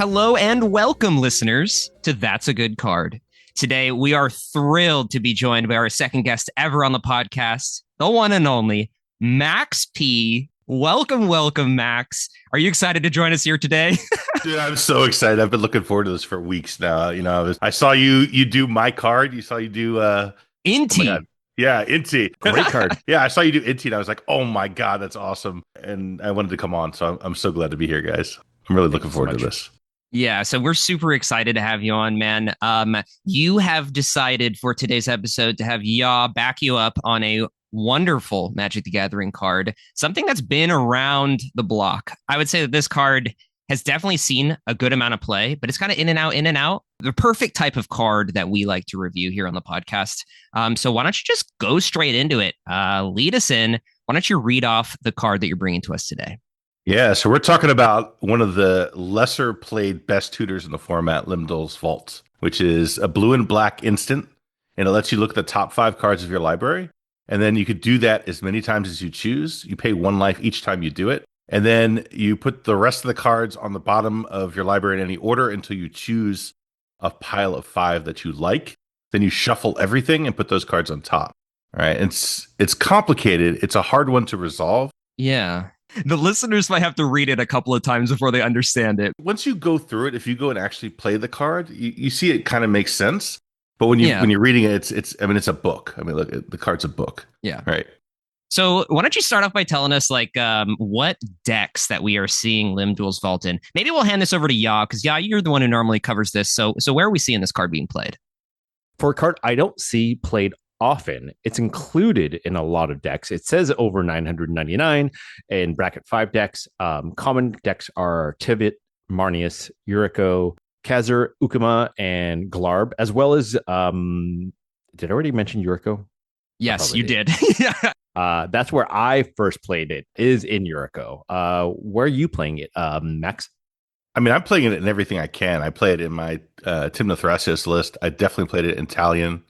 Hello and welcome, listeners, to That's a Good Card. Today, we are thrilled to be joined by our second guest ever on the podcast, the one and only Max P. Welcome, Max. Are you excited to join us here today? Dude, I'm so excited. I've been looking forward to this for weeks now. I saw you do my card. You saw you do oh my Inti. God. Yeah, Inti. Great card. Yeah, I saw you do Inti and I was like, "Oh my God, that's awesome." And I wanted to come on, so I'm so glad to be here, guys. I'm really looking you so forward to much. this. Yeah, so we're super excited to have you on, man. You have decided for today's episode to have Yaw back you up on a wonderful Magic the Gathering card, something that's been around the block. I would say that this card has definitely seen a good amount of play, but it's kind of in and out, in and out. The perfect type of card that we like to review here on the podcast. So why don't you just go straight into it? Lead us in. Why don't you read off the card that you're bringing to us today? Yeah, so we're talking about one of the lesser played best tutors in the format, Limdol's Vault, which is a blue and black instant, and it lets you look at the top 5 cards of your library. And then you could do that as many times as you choose. You pay 1 life each time you do it. And then you put the rest of the cards on the bottom of your library in any order until you choose a pile of 5 that you like. Then you shuffle everything and put those cards on top. All right. It's complicated. It's a hard one to resolve. Yeah. The listeners might have to read it a couple of times before they understand it. Once you go through it, if you go and actually play the card, you see it kind of makes sense. But when Yeah. you're reading it, it's a book. I mean, look, the card's a book. Yeah. Right. So why don't you start off by telling us what decks that we are seeing Limdol's Vault in? Maybe we'll hand this over to Ya, because Ya, you're the one who normally covers this. So where are we seeing this card being played? For a card I don't see played often, it's included in a lot of decks. It says over 999 in bracket 5 decks. Common decks are Tivit, Marnius, Yuriko, Kazur, Ukama, and Glarb, as well as did I already mention Yuriko? Yes, you did. Yeah. That's where I first played it, is in Yuriko. Where are you playing it, Max? I mean, I'm playing it in everything I can. I play it in my Timna Thrasios list. I definitely played it in Italian.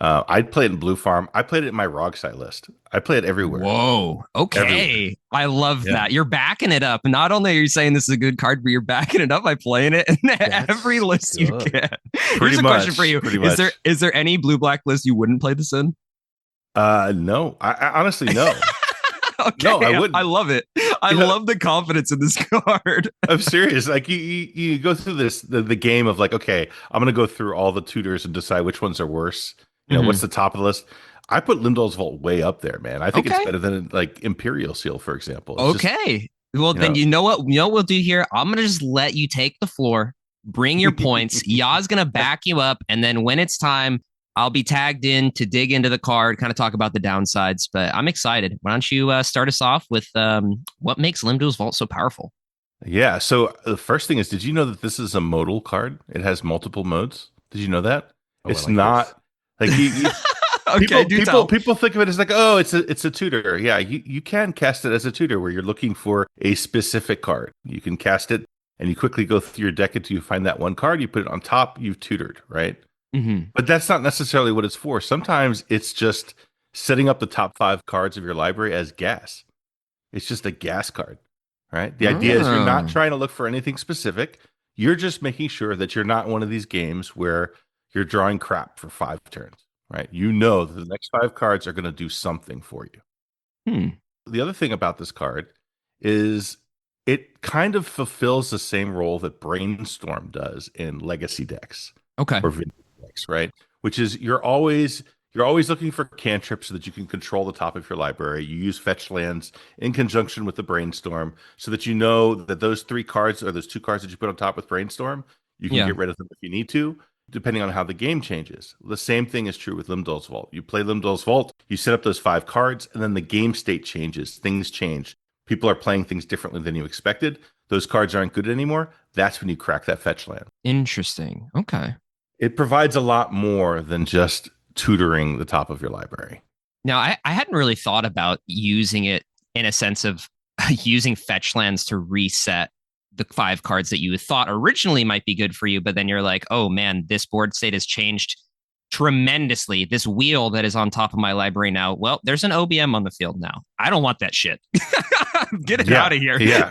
I'd play it in Blue Farm. I played it in my Rogsite list. I play it everywhere. Whoa. Okay. Everywhere. I love that. You're backing it up. Not only are you saying this is a good card, but you're backing it up by playing it in every list you can. Here's a question for you. Is there any blue black list you wouldn't play this in? No. I honestly no. Okay, no, I wouldn't. I love it. I love the confidence in this card. I'm serious. Like you go through the game of like, okay, I'm gonna go through all the tutors and decide which ones are worse. What's the top of the list? I put Limdol's Vault way up there, man. I think it's better than like Imperial Seal, for example. It's okay. Well, then you know what we'll do here? I'm gonna just let you take the floor, bring your points. Ya's gonna back you up, and then when it's time, I'll be tagged in to dig into the card, kind of talk about the downsides. But I'm excited. Why don't you start us off with what makes Limdol's Vault so powerful? Yeah. So the first thing is, did you know that this is a modal card? It has multiple modes. Did you know that? It's like not this. like Okay, people think of it as like, oh, it's a tutor. Yeah, you can cast it as a tutor where you're looking for a specific card. You can cast it and you quickly go through your deck until you find that one card. You put it on top. You've tutored, right? Mm-hmm. But that's not necessarily what it's for. Sometimes it's just setting up the top 5 cards of your library as gas. It's just a gas card, right? The idea is you're not trying to look for anything specific. You're just making sure that you're not one of these games where you're drawing crap for 5 turns, right? You know that the next 5 cards are going to do something for you. The other thing about this card is it kind of fulfills the same role that Brainstorm does in legacy decks. Okay. Or vintage decks, right? Which is you're always looking for cantrips so that you can control the top of your library. You use fetch lands in conjunction with the Brainstorm so that you know that those 3 cards or those 2 cards that you put on top with Brainstorm, you can get rid of them if you need to, depending on how the game changes. The same thing is true with Limdol's Vault. You play Limdol's Vault, you set up those 5 cards, and then the game state changes. Things change. People are playing things differently than you expected. Those cards aren't good anymore. That's when you crack that fetch land. Interesting. Okay. It provides a lot more than just tutoring the top of your library. Now, I hadn't really thought about using it in a sense of using fetch lands to reset the 5 cards that you thought originally might be good for you, but then you're like, oh man, this board state has changed tremendously. This wheel that is on top of my library now, well, there's an OBM on the field now. I don't want that shit. Get it Yeah, out of here. yeah.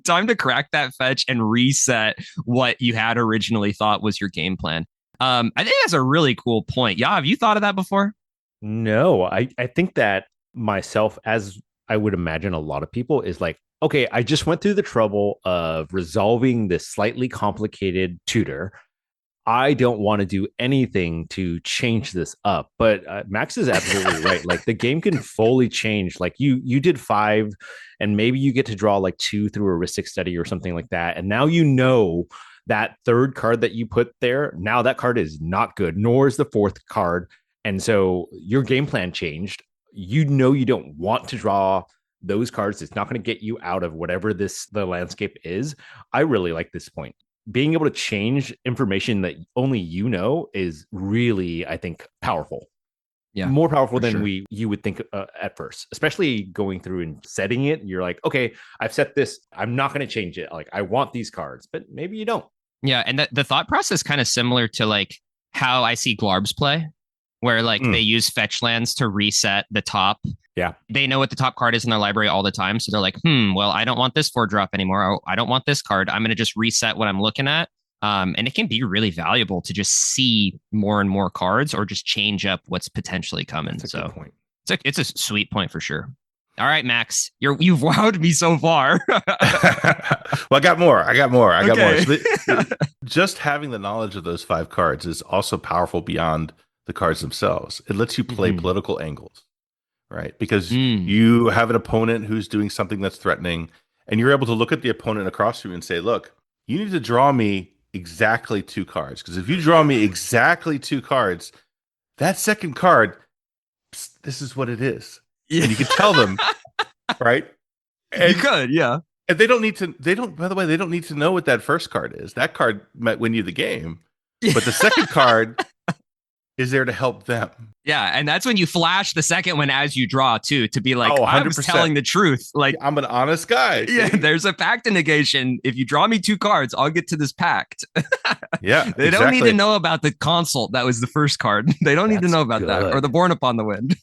Time to crack that fetch and reset what you had originally thought was your game plan. I think that's a really cool point. Yeah, have you thought of that before? No, I think that myself, as I would imagine a lot of people, is like, okay, I just went through the trouble of resolving this slightly complicated tutor. I don't want to do anything to change this up. But Max is absolutely right. Like the game can fully change. Like you did 5, and maybe you get to draw like 2 through a heuristic study or something like that. And now you know that third card that you put there. Now that card is not good, nor is the fourth card. And so your game plan changed. You know you don't want to draw those cards. It's not going to get you out of whatever the landscape is. I really like this point. Being able to change information that only you know is really, I think, powerful. Yeah, More powerful than sure. you would think at first, especially going through and setting it. You're like, okay, I've set this. I'm not going to change it. Like, I want these cards, but maybe you don't. Yeah, and the thought process kind of similar to like how I see Glarbs play, where like they Mm. use fetch lands to reset the top. Yeah. They know what the top card is in their library all the time. So they're like, well, I don't want this 4-drop anymore. I don't want this card. I'm going to just reset what I'm looking at. And it can be really valuable to just see more and more cards or just change up what's potentially coming. That's a So good point. it's a sweet point for sure. All right, Max, you've wowed me so far. Well, I got more. I got more. Okay. So just having the knowledge of those 5 cards is also powerful beyond the cards themselves. It lets you play Mhm. political angles, right? Because Mm. you have an opponent who's doing something that's threatening, and you're able to look at the opponent across from you and say, look, you need to draw me exactly 2 cards. Because if you draw me exactly 2 cards, that second card, this is what it is. Yeah. And you can tell them, right? You And could, yeah. and they don't need to, by the way, they don't need to know what that first card is. That card might win you the game, but the second card is there to help them. Yeah, and that's when you flash the second one as you draw too, to be like, Oh, I was 100%. telling the truth. Like, I'm an honest guy. yeah, See? there's a pact negation. If you draw me 2 cards, I'll get to this pact. Yeah, They don't need to exactly. know about the consult that was the first card. They don't need to That's know about that, or good. the Born Upon the Wind.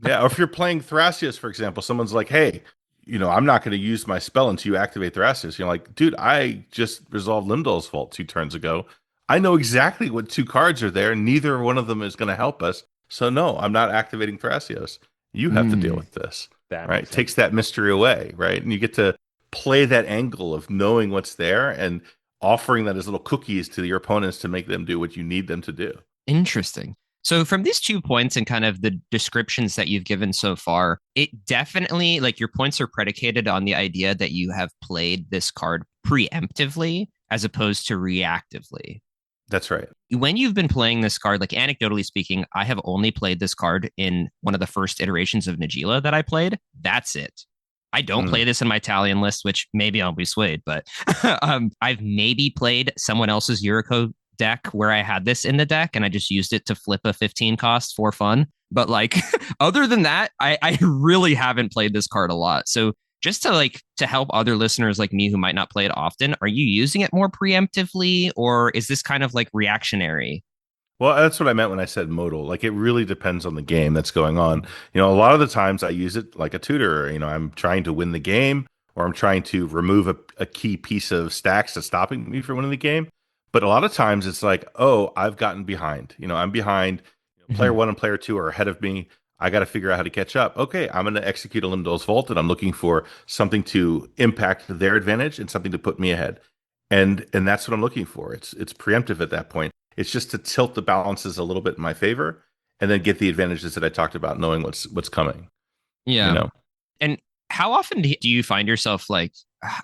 Yeah, or if you're playing Thrasios, for example, someone's like, hey, I'm not going to use my spell until you activate Thrasios. You're like, dude, I just resolved Limdol's Vault 2 turns ago. I know exactly what 2 cards are there. Neither one of them is going to help us. So no, I'm not activating Thrasios. You have to deal with this, That right? makes sense. Takes that mystery away, right? And you get to play that angle of knowing what's there and offering that as little cookies to your opponents to make them do what you need them to do. Interesting. So from these 2 points and kind of the descriptions that you've given so far, it definitely like your points are predicated on the idea that you have played this card preemptively as opposed to reactively. That's right. When you've been playing this card, like anecdotally speaking, I have only played this card in one of the first iterations of Nagila that I played. That's it. I don't play this in my Italian list, which maybe I'll be swayed, but I've maybe played someone else's Yuriko deck where I had this in the deck and I just used it to flip a 15 cost for fun. But like, other than that, I really haven't played this card a lot. So just to help other listeners like me who might not play it often, are you using it more preemptively or is this kind of like reactionary? Well, that's what I meant when I said modal. Like it really depends on the game that's going on. A lot of the times I use it like a tutor. I'm trying to win the game or I'm trying to remove a key piece of stacks that's stopping me from winning the game. But a lot of times it's like, oh, I've gotten behind. I'm behind. Player 1 and player 2 are ahead of me. I got to figure out how to catch up. Okay, I'm going to execute a Limdol's Vault and I'm looking for something to impact their advantage and something to put me ahead. And that's what I'm looking for. It's preemptive at that point. It's just to tilt the balances a little bit in my favor and then get the advantages that I talked about, knowing what's coming. Yeah. And how often do you find yourself like,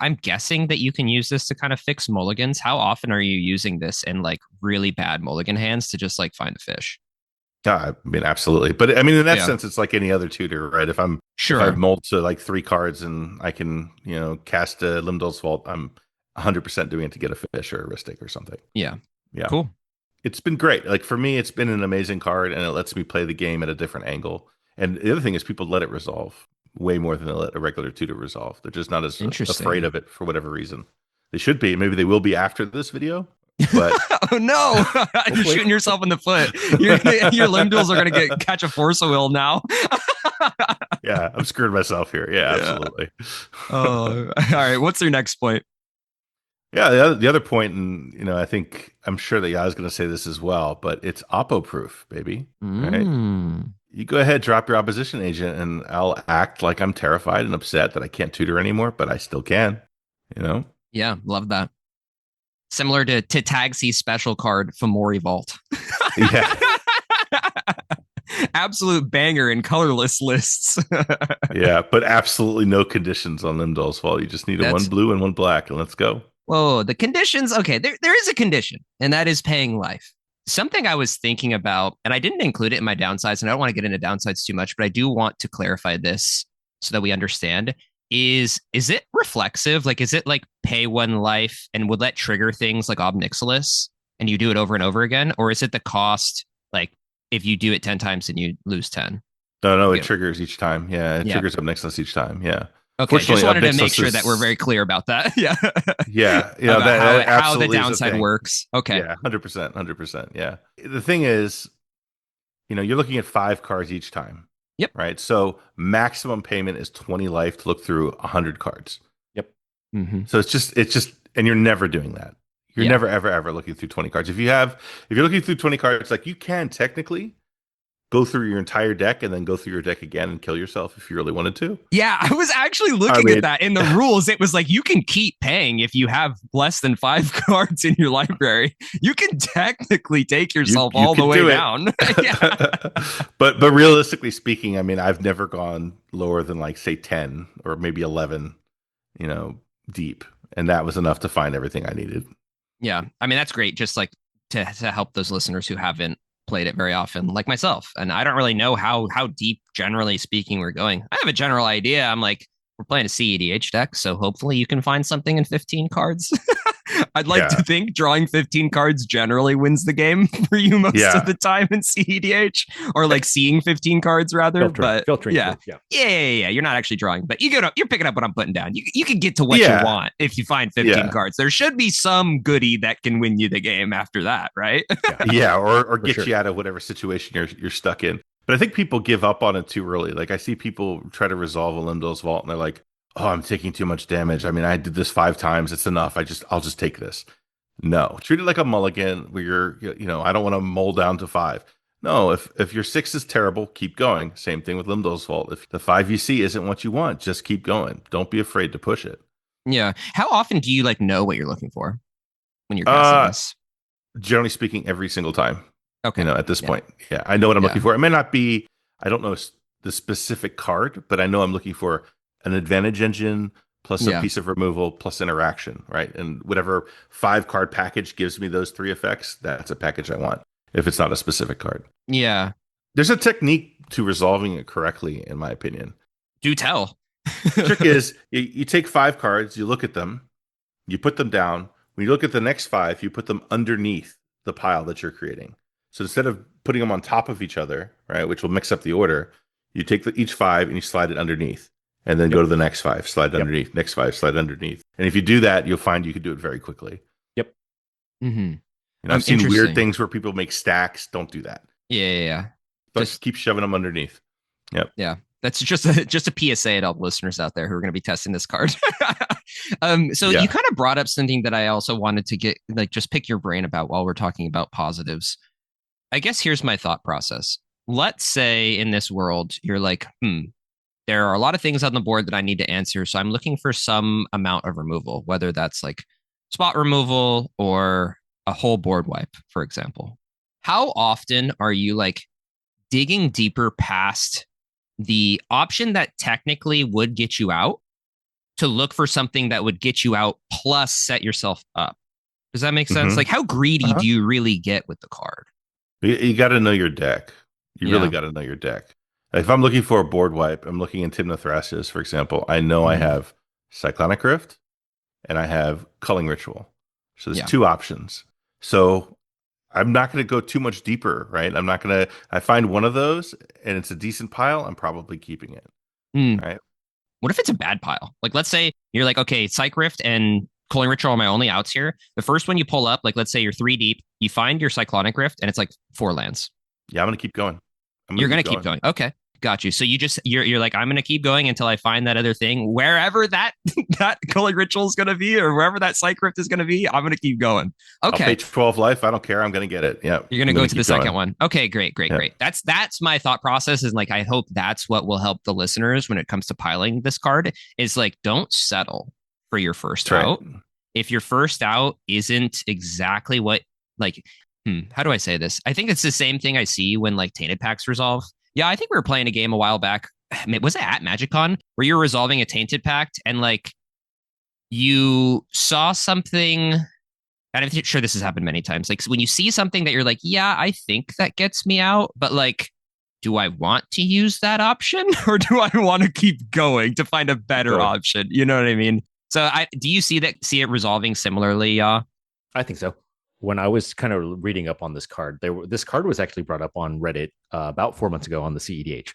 I'm guessing that you can use this to kind of fix mulligans. How often are you using this in like really bad mulligan hands to just like find a fish? Yeah, I mean, absolutely. But I mean, in that Yeah. sense, it's like any other tutor, right? If I've Sure. mold to like 3 cards and I can, cast a Limdol's Vault, I'm 100% doing it to get a fish or a Ristic or something. Yeah. Yeah. Cool. It's been great. Like for me, it's been an amazing card and it lets me play the game at a different angle. And the other thing is people let it resolve way more than they let a regular tutor resolve. They're just not as Interesting. afraid of it for whatever reason. They should be. Maybe they will be after this video. But Oh no! You're Hopefully. shooting yourself in the foot. Your limb duels are gonna catch a force wheel now. yeah, I'm screwing myself here. Yeah, Yeah. absolutely. Oh, all right. What's your next point? Yeah, the other point, and I think I'm sure that Ya's going to say this as well, but it's oppo proof, baby. Right? Mm. You go ahead, drop your opposition agent, and I'll act like I'm terrified and upset that I can't tutor anymore, but I still can. You know? Yeah, love that. Similar to Tagsy's special card, Fomori Vault. Yeah, Absolute banger in colorless lists. yeah, but absolutely no conditions on Limdol's fault. You just need a one That's blue and one black, and let's go. whoa, the conditions. Okay, there is a condition, and that is paying life. Something I was thinking about, and I didn't include it in my downsides, and I don't want to get into downsides too much, but I do want to clarify this so that we understand. Is it reflexive? Like, is it like pay one life and would that trigger things like Ob Nixilis and you do it over and over again? Or is it the cost, like if you do it 10 times and you lose 10? No, no, it Yeah. triggers each time. Yeah, it Yeah. triggers up Nexus each time. Yeah. Okay. Just Fortunately, up wanted to make Nexus sthat we're very is clear about that. Yeah. yeah, About that how the absolutely is a downside thing. works. Okay. Yeah, 100%, 100%. Yeah. The thing is, you're looking at 5 cards each time, Yep. right? So maximum payment is 20 life to look through 100 cards. Yep. Mm-hmm. So it's just, and you're never doing that. You're Yeah. never, ever, ever looking through 20 cards. If you're looking through 20 cards, like you can technically go through your entire deck and then go through your deck again and kill yourself if you really wanted to. Yeah, I was actually I looking at mean, that in the rules. It was like you can keep paying if you have less than 5 cards in your library. You can technically take yourself you all the can way do it. down. Yeah. but realistically speaking, I mean, I've never gone lower than like say 10 or maybe 11, deep, and that was enough to find everything I needed. Yeah. I mean, that's great. Just like to help those listeners who haven't played it very often, like myself. And I don't really know how deep, generally speaking, we're going. I have a general idea. I'm like, we're playing a CEDH deck, so hopefully you can find something in 15 cards. I'd like Yeah. to think drawing 15 cards generally wins the game for you most Yeah. of the time in CEDH, or like seeing 15 cards rather. Filtering yeah. through, Yeah. You're not actually drawing, but you're picking up what I'm putting down. You can get to what Yeah. you want if you find 15 Yeah. cards. There should be some goodie that can win you the game after that, right? Yeah, or get sure. you out of whatever situation you're stuck in. But I think people give up on it too early. Like I see people try to resolve a Limdol's Vault and they're like, "Oh, I'm taking too much damage. I mean, I did this 5 times. It's enough. I'll just take this." No, treat it like a mulligan where I don't want to mull down to 5. No, if your 6 is terrible, keep going. Same thing with Limdol's Vault. If the 5 you see isn't what you want, just keep going. Don't be afraid to push it. Yeah. How often do you like know what you're looking for when you're casting Uh, this? Generally speaking, every single time. Okay. At this Yeah. point, yeah, I know what I'm Yeah. looking for. It may not be, I don't know the specific card, but I know I'm looking for an advantage engine plus a Yeah. piece of removal plus interaction, right? And whatever 5 card package gives me those 3 effects, that's a package I want. If it's not a specific card, Yeah. there's a technique to resolving it correctly, in my opinion. Do tell. The trick is you take 5 cards, you look at them, you put them down. When you look at the next 5, you put them underneath the pile that you're creating. So instead of putting them on top of each other, right, which will mix up the order, you take each 5 and you slide it underneath, and then go to the next 5, slide underneath, next 5, slide underneath. And if you do that, you'll find you can do it very quickly. Yep. Mm-hmm. I've seen weird things where people make stacks. Don't do that. Yeah. But just keep shoving them underneath. Yep. Yeah. That's just a PSA to all the listeners out there who are going to be testing this card. So you kind of brought up something that I also wanted to get, like, just pick your brain about while we're talking about positives. I guess here's my thought process. Let's say in this world, you're like, there are a lot of things on the board that I need to answer. So I'm looking for some amount of removal, whether that's like spot removal or a whole board wipe, for example. How often are you like digging deeper past the option that technically would get you out to look for something that would get you out plus set yourself up? Does that make sense? Like, how greedy do you really get with the card? You got to know your deck. You really got to know your deck. If I'm looking for a board wipe, I'm looking in Tymnothracius, for example. I know I have Cyclonic Rift and I have Culling Ritual. So there's 2 options. So I'm not going to go too much deeper, right? I'm not going to, I find one of those and it's a decent pile, I'm probably keeping it. Right. What if it's a bad pile? Like, let's say you're like, okay, Psych Rift and Culling Ritual are my only outs here. The first one you pull up, like let's say you're 3 deep, you find your Cyclonic Rift, and it's like 4 lands. Yeah, I'm gonna keep going. I'm You're gonna gonna keep keep going. going. Okay. Got you. So you're like, I'm gonna keep going until I find that other thing, wherever that that Culling Ritual is gonna be, or wherever that Cyc Rift is gonna be. I'm gonna keep going. I'll pay Okay. 12 life. I don't care. I'm gonna get it. Yeah, You're gonna I'm go gonna to the keep second going. one. Okay, great, great, Yeah, great. That's my thought process. Is like I hope that's what will help the listeners when it comes to piling this card. Is like don't settle for your first that's right. out. If your first out isn't exactly what like, how do I say this? I think it's the same thing I see when like tainted packs resolve. Yeah, I think we were playing a game a while back. Was it at MagicCon where you were resolving a tainted pact and like you saw something, and I'm sure this has happened many times. Like when you see something that you're like, yeah, I think that gets me out, but like, do I want to use that option or do I want to keep going to find a better Going. option? You know what I mean? So do you see it resolving similarly? I think so. When I was kind of reading up on this card, this card was actually brought up on Reddit about 4 months ago on the CEDH.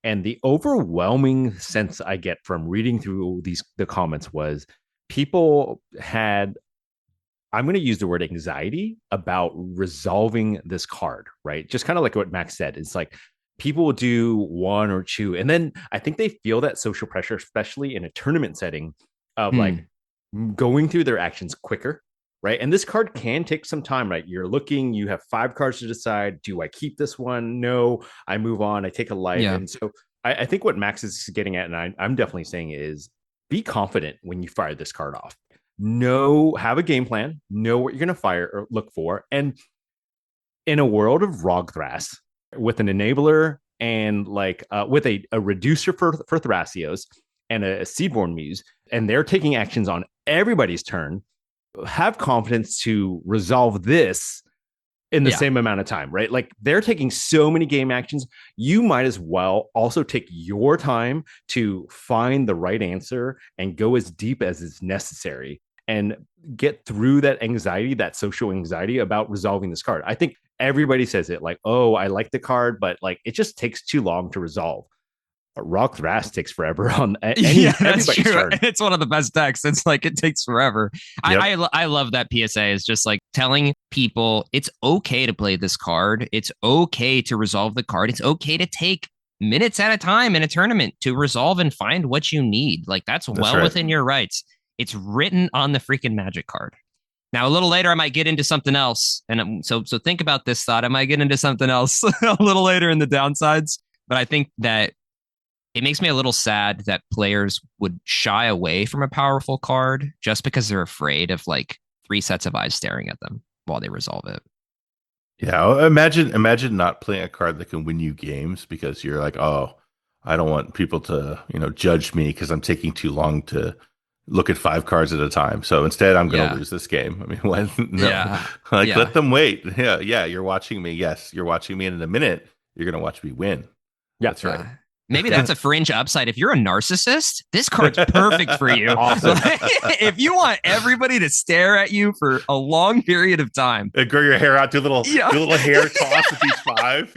And the overwhelming sense I get from reading through the comments was people had, I'm going to use the word anxiety about resolving this card, right? Just kind of like what Max said. It's like people will do one or two, and then I think they feel that social pressure, especially in a tournament setting, of like going through their actions quicker, right? And this card can take some time, right? You're looking, you have 5 cards to decide. Do I keep this one? No, I move on, I take a life. Yeah. And so I think what Max is getting at, and I'm definitely saying is be confident when you fire this card off. Have a game plan, know what you're going to fire or look for. And in a world of Rogthras with an enabler and like with a reducer for Thrasios and a Seedborn Muse, and they're taking actions on everybody's turn, have confidence to resolve this in the same amount of time, right? Like they're taking so many game actions. You might as well also take your time to find the right answer and go as deep as is necessary and get through that anxiety, that social anxiety about resolving this card. I think everybody says it like, oh, I like the card, but like it just takes too long to resolve. Rock Thras takes forever on yeah, that's everybody's true. turn. It's one of the best decks. It's like it takes forever. Yep. I love that PSA is just like telling people it's okay to play this card. It's okay to resolve the card. It's okay to take minutes at a time in a tournament to resolve and find what you need. Like that's well right. within your rights. It's written on the freaking Magic card. Now, a little later, I might get into something else. And so think about this thought. I might get into something else a little later in the downsides. But I think that it makes me a little sad that players would shy away from a powerful card just because they're afraid of like 3 sets of eyes staring at them while they resolve it. Yeah, imagine not playing a card that can win you games because you're like, oh, I don't want people to, judge me because I'm taking too long to look at 5 cards at a time. So instead, I'm going to lose this game. I mean, when, no, Yeah. let them wait. Yeah, you're watching me. Yes, you're watching me, and in a minute, you're going to watch me win. Yeah, that's right. Maybe that's a fringe upside. If you're a narcissist, this card's perfect for you. Awesome. If you want everybody to stare at you for a long period of time, and grow your hair out, do a little hair toss with these 5.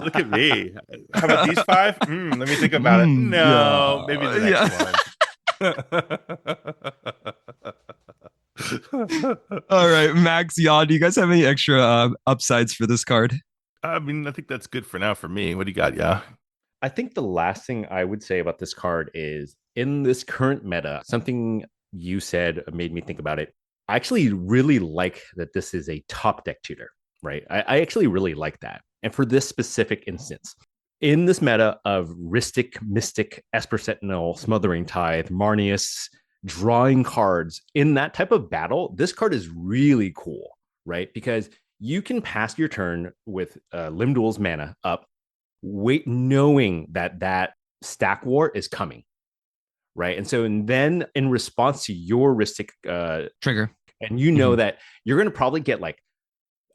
Look at me. How about these 5? Let me think about it. No, maybe the next one. All right, Max, Jan, do you guys have any extra upsides for this card? I mean, I think that's good for now for me. What do you got? Yeah. I think the last thing I would say about this card is in this current meta, something you said made me think about it. I actually really like that this is a top deck tutor, right? I actually really like that. And for this specific instance, in this meta of Rhystic, Mystic, Esper Sentinel, Smothering Tithe, Marnius, drawing cards in that type of battle, this card is really cool, right? Because you can pass your turn with Limdul's mana up, wait, knowing that stack war is coming, right? And so, and then in response to your Rhystic trigger, and that you're going to probably get like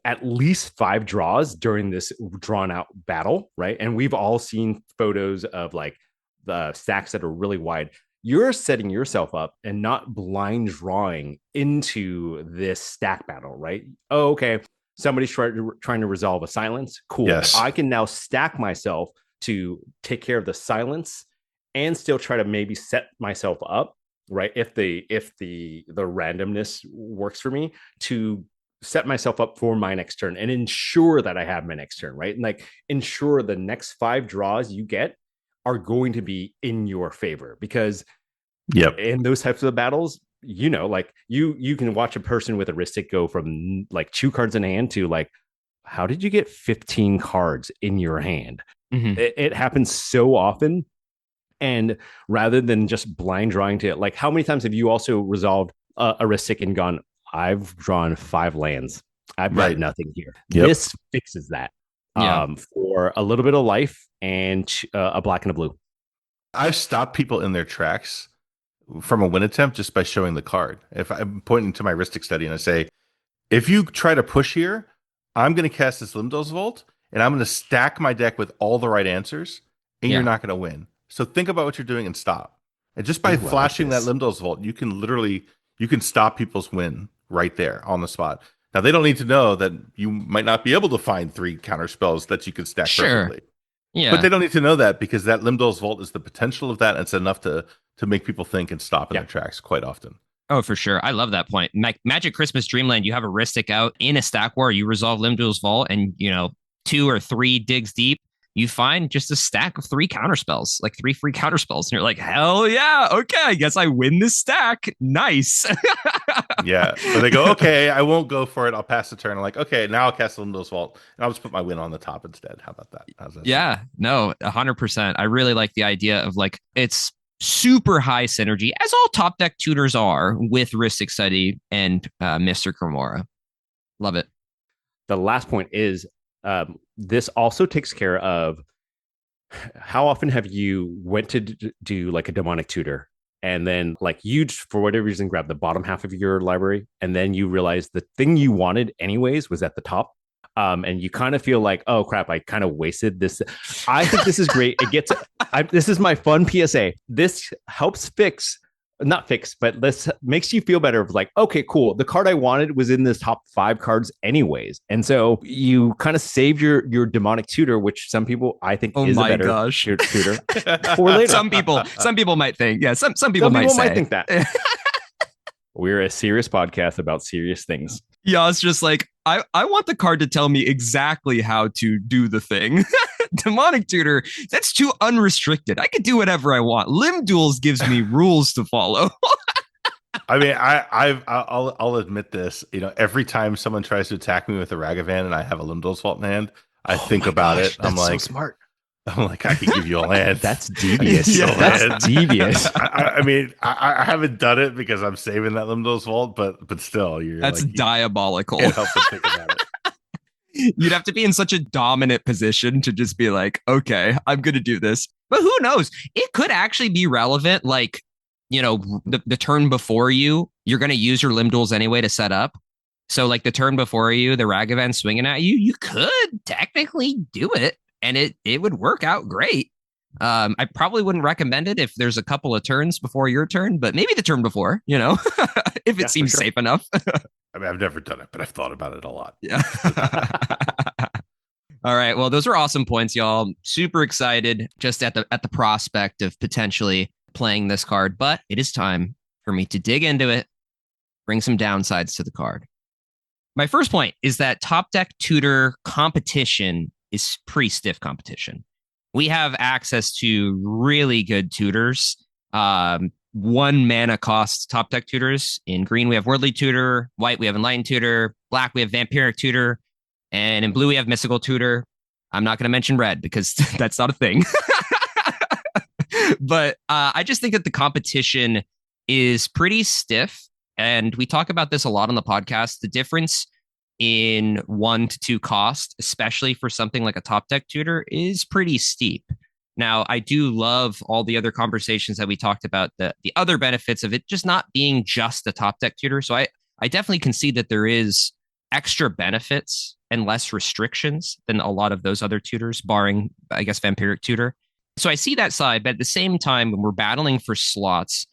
at least 5 draws during this drawn out battle, right? And we've all seen photos of like the stacks that are really wide. You're setting yourself up and not blind drawing into this stack battle, right? Oh, okay. Somebody's trying to resolve a silence. Cool. Yes. I can now stack myself to take care of the silence and still try to maybe set myself up right? If the randomness works for me, to set myself up for my next turn and ensure that I have my next turn, right? And like ensure the next 5 draws you get are going to be in your favor, because Yep. in those types of battles, like you can watch a person with a Ristic go from like 2 cards in hand to like, how did you get 15 cards in your hand? Mhm. It happens so often. And rather than just blind drawing to it, like how many times have you also resolved a Ristic and gone, I've drawn 5 lands. I've got Right. nothing here. Yep. This fixes that Yeah. for a little bit of life and a black and a blue. I've stopped people in their tracks from a win attempt just by showing the card. If I'm pointing to my Ristic study and I say, if you try to push here, I'm going to cast this Limdol's Vault and I'm going to stack my deck with all the right answers, and you're Yeah. not going to win. So think about what you're doing and stop. And just by Ooh, I like flashing that this. Limdol's Vault, you can literally stop people's win right there on the spot. Now they don't need to know that you might not be able to find 3 counter spells that you could stack Sure. perfectly. But Yeah. they don't need to know that, because that Limdol's Vault is the potential of that, and it's enough to make people think and stop in Yeah. their tracks quite often. Oh, for sure. I love that point. Magic Christmas Dreamland, you have a Ristic out in a stack war, you resolve Limduel's Vault, and 2 or 3 digs deep, you find just a stack of 3 counterspells, like 3 free counterspells. And you're like, hell yeah. Okay, I guess I win this stack. Nice. Yeah. Or they go, okay, I won't go for it. I'll pass the turn. I'm like, okay, now I'll cast Limdol's Vault, and I'll just put my win on the top instead. How about that? How's that sound? Yeah, no, 100%. I really like the idea of like it's super high synergy, as all top deck tutors are, with Ristic Study and Mr. Cremora. Love it. The last point is this also takes care of, how often have you went to do like a demonic tutor, and then like you, for whatever reason, grab the bottom half of your library, and then you realize the thing you wanted anyways was at the top, and you kind of feel like, oh crap, I kind of wasted this. I think this is great. This is my fun PSA. This helps not fix, but this makes you feel better of like, okay, cool. The card I wanted was in this top 5 cards anyways. And so you kind of save your demonic tutor, which some people I think Oh is a my better gosh. tutor for later. Some people might think. Yeah, some people Some might people say. might think that. We're a serious podcast about serious things. Yeah, it's just like I want the card to tell me exactly how to do the thing. Demonic Tutor, that's too unrestricted. I could do whatever I want. Limb Duels gives me rules to follow. I mean, I'll admit this. Every time someone tries to attack me with a Ragavan and I have a Limdol's Vault in hand, I think about it. That's so smart. I'm like, I could give you a land. That's devious. Yeah. That's devious. I mean, I haven't done it because I'm saving that Limdol's Vault, but still, That's like, diabolical. You can't help but think about it. You'd have to be in such a dominant position to just be like, okay, I'm going to do this. But who knows? It could actually be relevant. Like, the turn before you're going to use your limb duels anyway to set up. So, like, the turn before you, the Ragavan swinging at you, you could technically do it, and it would work out great. I probably wouldn't recommend it if there's a couple of turns before your turn, but maybe the turn before, if it seems safe enough. I mean, I've never done it, but I've thought about it a lot. Yeah. All right. Well, those are awesome points, y'all. Super excited just at the prospect of potentially playing this card, but it is time for me to dig into it, bring some downsides to the card. My first point is that top deck tutor competition is pretty stiff competition. We have access to really good tutors. 1 mana cost top deck tutors. In green, we have Worldly Tutor. White, we have Enlightened Tutor. Black, we have Vampiric Tutor. And in blue, we have Mystical Tutor. I'm not going to mention red because that's not a thing. But I just think that the competition is pretty stiff. And we talk about this a lot on the podcast. The difference in 1 to 2 cost, especially for something like a top deck tutor, is pretty steep. Now, I do love all the other conversations that we talked about, the other benefits of it just not being just a top deck tutor. So I definitely concede that there is extra benefits and less restrictions than a lot of those other tutors, barring, I guess, Vampiric Tutor. So I see that side, but at the same time, when we're battling for slots,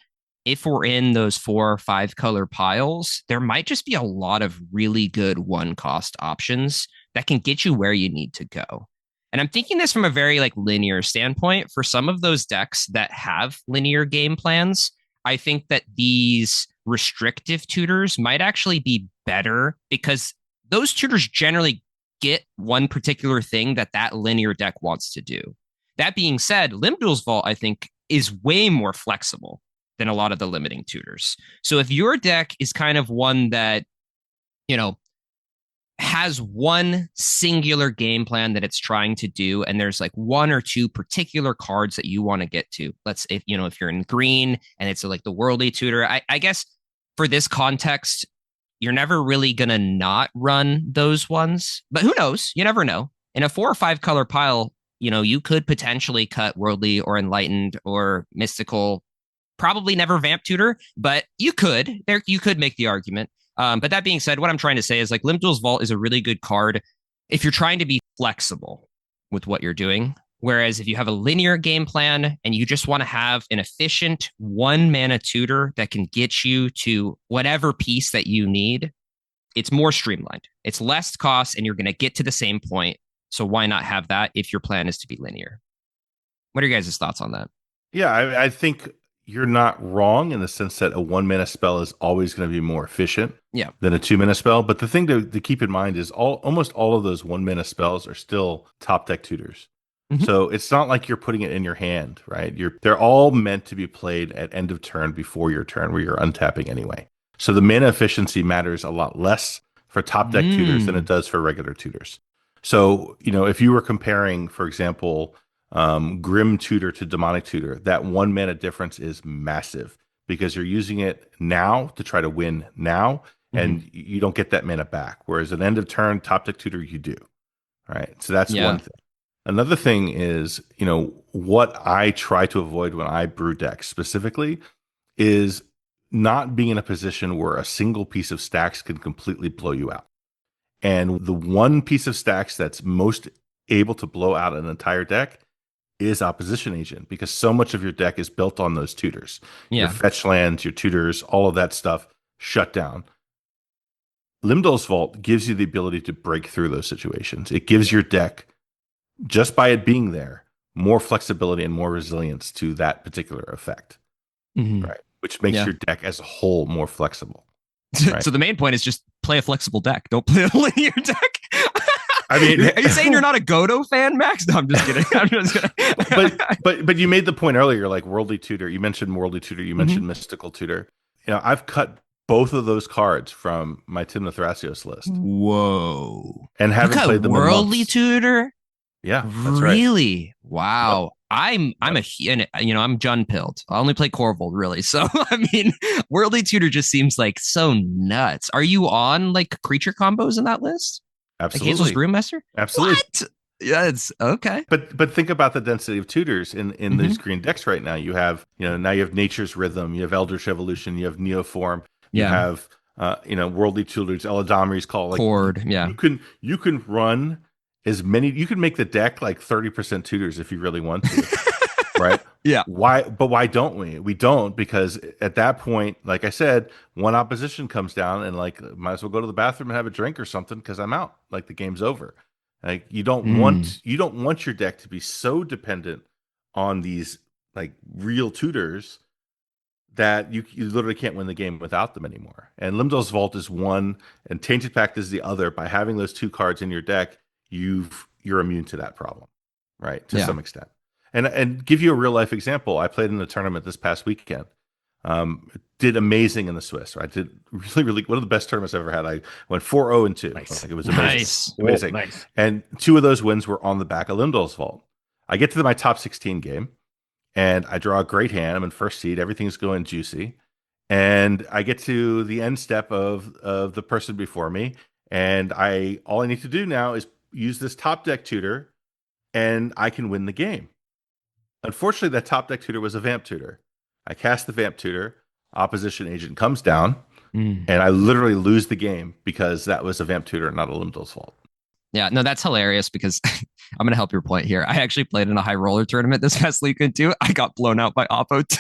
if we're in those 4 or 5 color piles, there might just be a lot of really good 1 cost options that can get you where you need to go. And I'm thinking this from a very linear standpoint. For some of those decks that have linear game plans, I think that these restrictive tutors might actually be better because those tutors generally get one particular thing that that linear deck wants to do. That being said, Limdual's Vault, I think, is way more flexible than a lot of the limiting tutors. So if your deck is kind of one that, you know, has one singular game plan that it's trying to do, and there's like one or two particular cards that you want to get to. Let's if you know if you're in green and it's like the worldly tutor. I guess for this context, you're never really gonna not run those ones, but who knows? You never know. In a 4 or 5 color pile, you know, you could potentially cut worldly or enlightened or mystical. Probably never vamp tutor, but you could. There, you could make the argument. But that being said, what I'm trying to say is like Limdual's Vault is a really good card if you're trying to be flexible with what you're doing. Whereas if you have a linear game plan and you just want to have an efficient 1 mana tutor that can get you to whatever piece that you need, it's more streamlined. It's less cost and you're going to get to the same point. So why not have that if your plan is to be linear? What are your guys' thoughts on that? Yeah, I think you're not wrong in the sense that a 1 mana spell is always going to be more efficient than a 2 mana spell. But the thing to keep in mind is almost all of those 1 mana spells are still top deck tutors. Mm-hmm. So it's not like you're putting it in your hand, right? They're all meant to be played at end of turn before your turn where you're untapping anyway. So the mana efficiency matters a lot less for top deck tutors than it does for regular tutors. So, you know, if you were comparing, for example, Grim Tutor to Demonic Tutor, that 1 mana difference is massive because you're using it now to try to win now, and you don't get that mana back. Whereas at end of turn, top deck tutor, you do. Right. So that's one thing. Another thing is, you know, what I try to avoid when I brew decks specifically is not being in a position where a single piece of stacks can completely blow you out. And the one piece of stacks that's most able to blow out an entire deck is Opposition Agent, because so much of your deck is built on those tutors. Your fetch lands, your tutors, all of that stuff shut down. Limdual's Vault gives you the ability to break through those situations. It gives your deck, just by it being there, more flexibility and more resilience to that particular effect, right? Which makes your deck as a whole more flexible. Right? So the main point is just play a flexible deck. Don't play a linear deck. I mean, are you saying you're not a Godo fan, Max? No, I'm just kidding. I'm just kidding. but you made the point earlier, like Worldly Tutor. You mentioned Worldly Tutor. You mentioned Mystical Tutor. You know, I've cut both of those cards from my Tim the Thrasios list. Whoa! And haven't played them Worldly in months. Tutor. Yeah, that's really? Right. Wow. Yep. I'm Jun pilled. I only play Corvold, really. So I mean, Worldly Tutor just seems like so nuts. Are you on like creature combos in that list? Absolutely. Like Hazel's Brewmaster? Absolutely. What? Yeah, it's okay. But think about the density of tutors in these green decks right now. You have, you know, now you have Nature's Rhythm, you have Eldritch Evolution, you have Neoform, you have Worldly Tutors, Eladamri's Call. Like Horde, you can run as many, you can make the deck like 30% tutors if you really want to. Right? Yeah. Why don't we? We don't, because at that point, like I said, one opposition comes down and like might as well go to the bathroom and have a drink or something because I'm out. Like the game's over. Like you don't want your deck to be so dependent on these like real tutors that you literally can't win the game without them anymore. And Limdual's Vault is one and Tainted Pact is the other. By having those 2 cards in your deck, you're immune to that problem, right? To some extent. And give you a real life example, I played in the tournament this past weekend. Did amazing in the Swiss. Right? Did really one of the best tournaments I've ever had. I went 4-0-2. Nice. Like, it was amazing. Nice. Amazing. Nice. And 2 of those wins were on the back of Limdual's Vault. I get to my top 16 game, and I draw a great hand. I'm in first seed. Everything's going juicy. And I get to the end step of the person before me, and all I need to do now is use this top deck tutor, and I can win the game. Unfortunately, that top deck tutor was a vamp tutor. I cast the vamp tutor, Opposition Agent comes down, and I literally lose the game because that was a vamp tutor, not a Limdual's Vault. Yeah, no, that's hilarious because I'm going to help your point here. I actually played in a high roller tournament this past weekend too. I got blown out by Oppo too.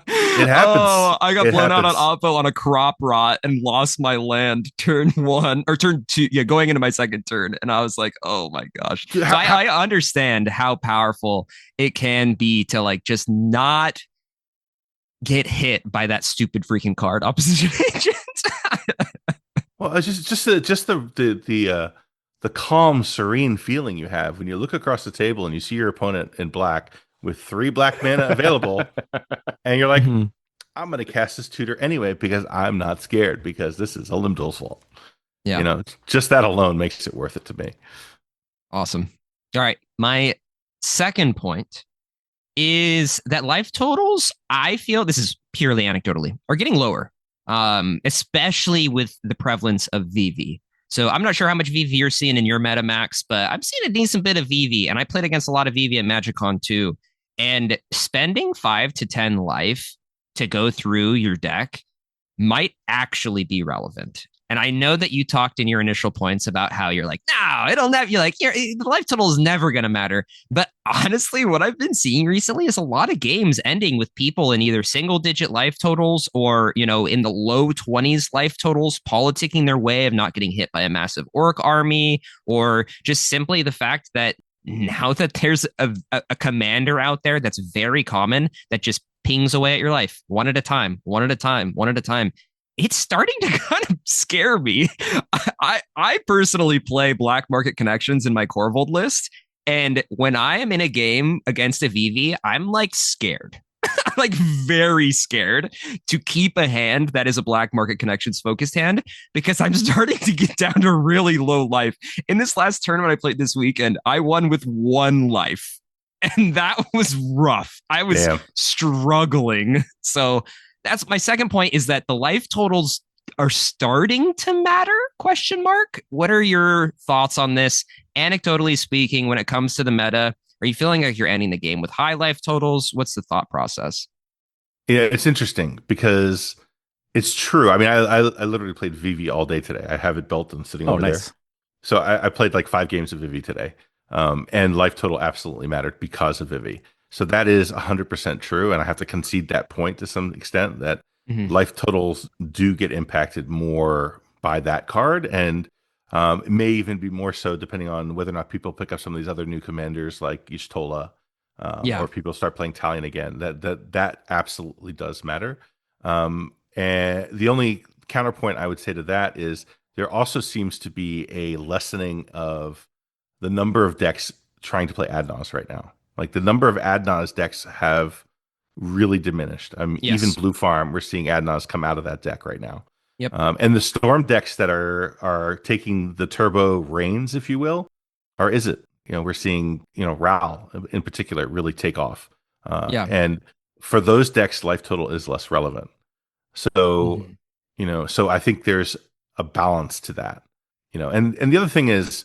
It happens. Oh, I got blown out on Oppo on a crop rot and lost my land turn 1 or turn 2. Yeah, going into my second turn. And I was like, oh my gosh. So I understand how powerful it can be to like just not get hit by that stupid freaking card, opposition agent. Well, it's just the calm, serene feeling you have when you look across the table and you see your opponent in black with 3 black mana available, and you're like, Mhm. I'm going to cast this tutor anyway because I'm not scared because this is a Limdol's fault. Yeah, Just that alone makes it worth it to me. awesome. All right, my second point is that life totals, I feel this is purely anecdotally, are getting lower, especially with the prevalence of VV. So I'm not sure how much VV you're seeing in your meta, Max, but I'm seeing a decent bit of VV, and I played against a lot of VV at MagicCon too. And spending 5 to 10 life to go through your deck might actually be relevant. And I know that you talked in your initial points about how you're like, no, it'll never, you're like, the life total is never going to matter. But honestly, what I've been seeing recently is a lot of games ending with people in either single digit life totals or, in the low 20s life totals, politicking their way of not getting hit by a massive orc army, or just simply the fact that now that there's a commander out there that's very common that just pings away at your life one at a time, one at a time, one at a time. It's starting to kind of scare me. I personally play Black Market Connections in my Corvold list. And when I am in a game against a VV, I'm like scared. I'm like very scared to keep a hand that is a Black Market Connections focused hand because I'm starting to get down to really low life. In this last tournament I played this weekend, I won with 1 life. And that was rough. I was Damn. struggling. So that's my second point, is that the life totals are starting to matter, question mark. What are your thoughts on this? Anecdotally speaking, when it comes to the meta, are you feeling like you're ending the game with high life totals? What's the thought process? Yeah, it's interesting because it's true. I mean, I literally played VV all day today. I have it built and sitting Oh, over there. nice. So I played like 5 games of Vivi today, and life total absolutely mattered because of Vivi. So that is 100% true, and I have to concede that point to some extent that Mhm. life totals do get impacted more by that card, and it may even be more so depending on whether or not people pick up some of these other new commanders like Ishtola, Yeah. or people start playing Talion again. That absolutely does matter. And the only counterpoint I would say to that is there also seems to be a lessening of the number of decks trying to play Adnos right now. Like the number of Adnos decks have really diminished. Even Yes. Blue Farm, we're seeing Adnos come out of that deck right now. Yep. And the Storm decks that are taking the turbo reins, if you will, or is it? We're seeing Ral in particular really take off, Yeah. and for those decks, life total is less relevant. So, Mhm. so I think there's a balance to that. And the other thing is,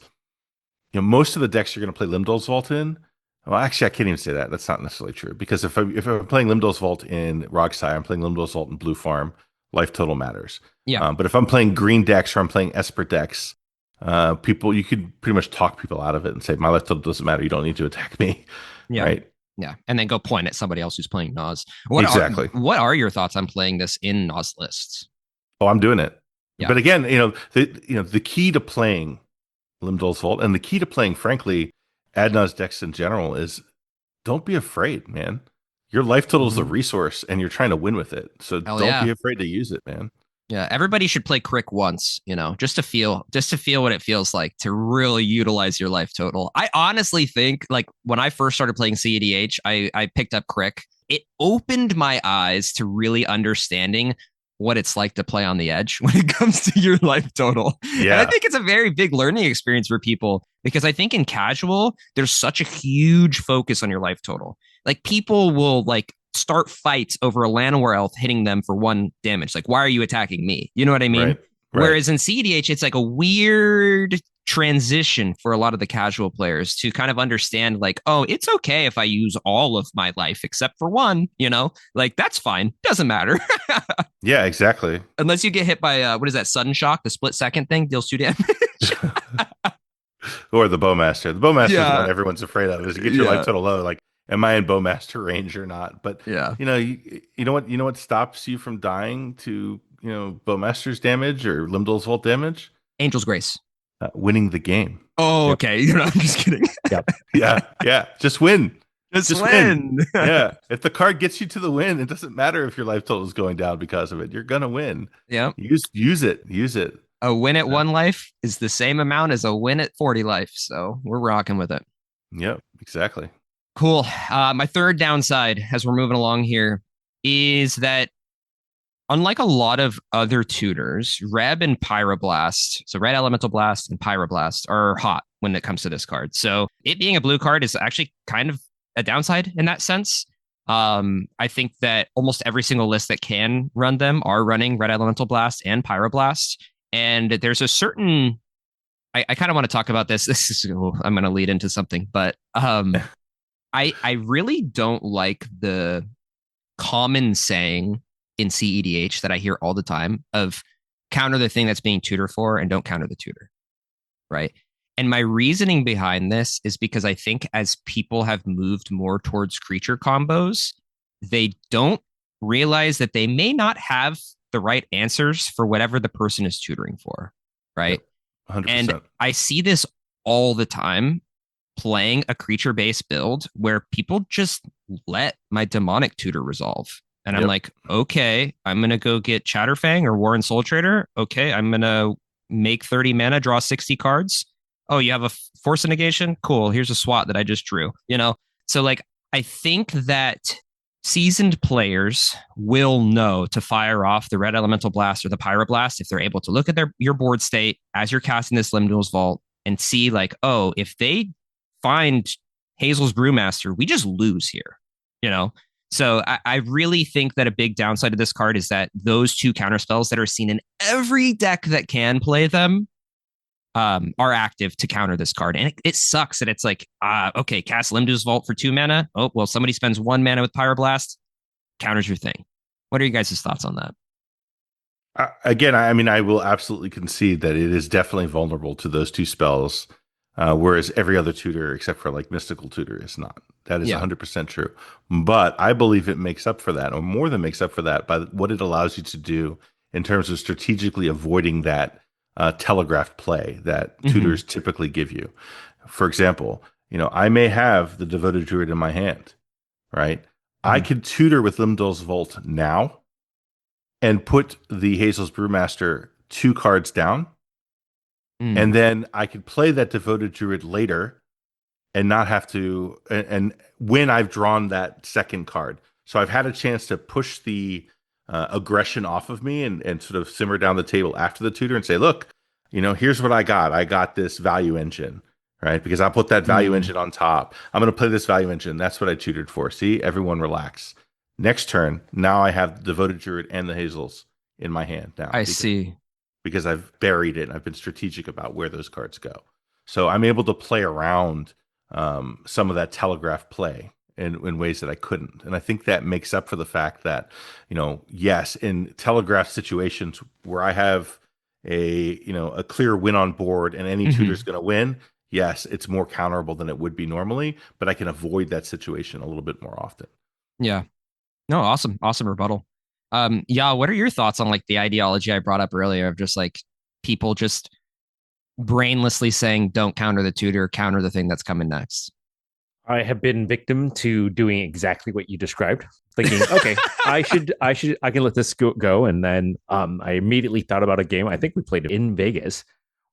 most of the decks you're going to play Limdol's Vault in. Well, actually, I can't even say that. That's not necessarily true because if I'm playing Limdol's Vault in Rogsai, I'm playing Limdol's Vault in Blue Farm. Life total matters. Yeah. But if I'm playing green decks or I'm playing Esper decks, you could pretty much talk people out of it and say my life total doesn't matter. You don't need to attack me, Yeah. right? Yeah. And then go point at somebody else who's playing Nas. Exactly. What are your thoughts on playing this in Nas lists? Oh, I'm doing it. Yeah. But again, the key to playing Limdol's Vault and the key to playing, frankly, Adnaz decks in general is don't be afraid, man. Your life total is a Mhm. resource and you're trying to win with it. So Hell don't yeah. be afraid to use it, man. Yeah, everybody should play Crick once, just to feel what it feels like to really utilize your life total. I honestly think like when I first started playing CEDH, I picked up Crick. It opened my eyes to really understanding what it's like to play on the edge when it comes to your life total. And I Yeah. think it's a very big learning experience for people because I think in casual, there's such a huge focus on your life total. Like people will like start fights over a Llanowar elf hitting them for 1 damage. Like, why are you attacking me? You know what I mean? Right. Right. Whereas in CDH, it's like a weird transition for a lot of the casual players to kind of understand, like, oh, it's okay if I use all of my life except for one, like that's fine. Doesn't matter. Yeah, exactly. Unless you get hit by, what is that, sudden shock, the split second thing, deals 2 damage. Or the Bowmaster. The Bowmaster is the Yeah. one everyone's afraid of. Is to get your life Yeah. total low. Like, am I in Bowmaster range or not? But Yeah. you know what stops you from dying to Bowmaster's damage or Limdol's Vault damage? Angel's Grace. Winning the game. Oh, Yep. okay. I'm just kidding. Yep. Yeah, yeah. Just win. Just Just win. win. Yeah. If the card gets you to the win, it doesn't matter if your life total is going down because of it. You're gonna win. Yep. Use it. Use it. A win at Yeah. one life is the same amount as a win at 40 life. So we're rocking with it. Yep. Exactly. Cool. My third downside as we're moving along here is that unlike a lot of other tutors, Reb and Pyroblast, so Red Elemental Blast and Pyroblast are hot when it comes to this card. So it being a blue card is actually kind of a downside in that sense. I think that almost every single list that can run them are running Red Elemental Blast and Pyroblast. And there's a certain I kind of want to talk about this. This is I'm going to lead into something, but I really don't like the common saying in CEDH that I hear all the time of counter the thing that's being tutored for and don't counter the tutor, right? And my reasoning behind this is because I think as people have moved more towards creature combos, they don't realize that they may not have the right answers for whatever the person is tutoring for, right? Yep. And 100%. I see this all the time playing a creature based build where people just let my demonic tutor resolve. And I'm Yep. like, okay, I'm going to go get Chatterfang or Warren Soul Trader. Okay, I'm going to make 30 mana, draw 60 cards. Oh, you have a force of negation? Cool. Here's a SWAT that I just drew. So like, I think that seasoned players will know to fire off the Red Elemental Blast or the Pyroblast if they're able to look at your board state as you're casting this Limdol's Vault and see like, oh, if they find Hazel's Brewmaster, we just lose here, you know? So I really think that a big downside of this card is that those two counter spells that are seen in every deck that can play them are active to counter this card. And it sucks that it's like, okay, cast Limdu's Vault for 2 mana. Oh, well, somebody spends 1 mana with Pyroblast, counters your thing. What are you guys' thoughts on that? Again, I mean, I will absolutely concede that it is definitely vulnerable to those two spells, whereas every other tutor, except for like Mystical Tutor, is not. That is Yeah. 100% true. But I believe it makes up for that, or more than makes up for that, by what it allows you to do in terms of strategically avoiding that telegraphed play that tutors typically give you. For example, I may have the Devoted Druid in my hand, right? I could tutor with Limdol's Vault now and put the Hazel's Brewmaster 2 cards down. And then I could play that Devoted Druid later and not have to, and when I've drawn that second card. So I've had a chance to push the aggression off of me and sort of simmer down the table after the tutor and say, look, here's what I got. I got this value engine, right? Because I put that value engine on top. I'm going to play this value engine. That's what I tutored for. See, everyone relax. Next turn, now I have the Devoted Druid and the Hazels in my hand now. I see. Because I've buried it and I've been strategic about where those cards go. So I'm able to play around some of that telegraph play in ways that I couldn't. And I think that makes up for the fact that, yes, in telegraph situations where I have a clear win on board and any tutor's going to win, yes, it's more counterable than it would be normally, but I can avoid that situation a little bit more often. Yeah. No, awesome rebuttal. Yeah, what are your thoughts on like the ideology I brought up earlier of just like people just brainlessly saying don't counter the tutor, counter the thing that's coming next? I have been victim to doing exactly what you described, thinking, okay, I can let this go. And then I immediately thought about a game. I think we played it in Vegas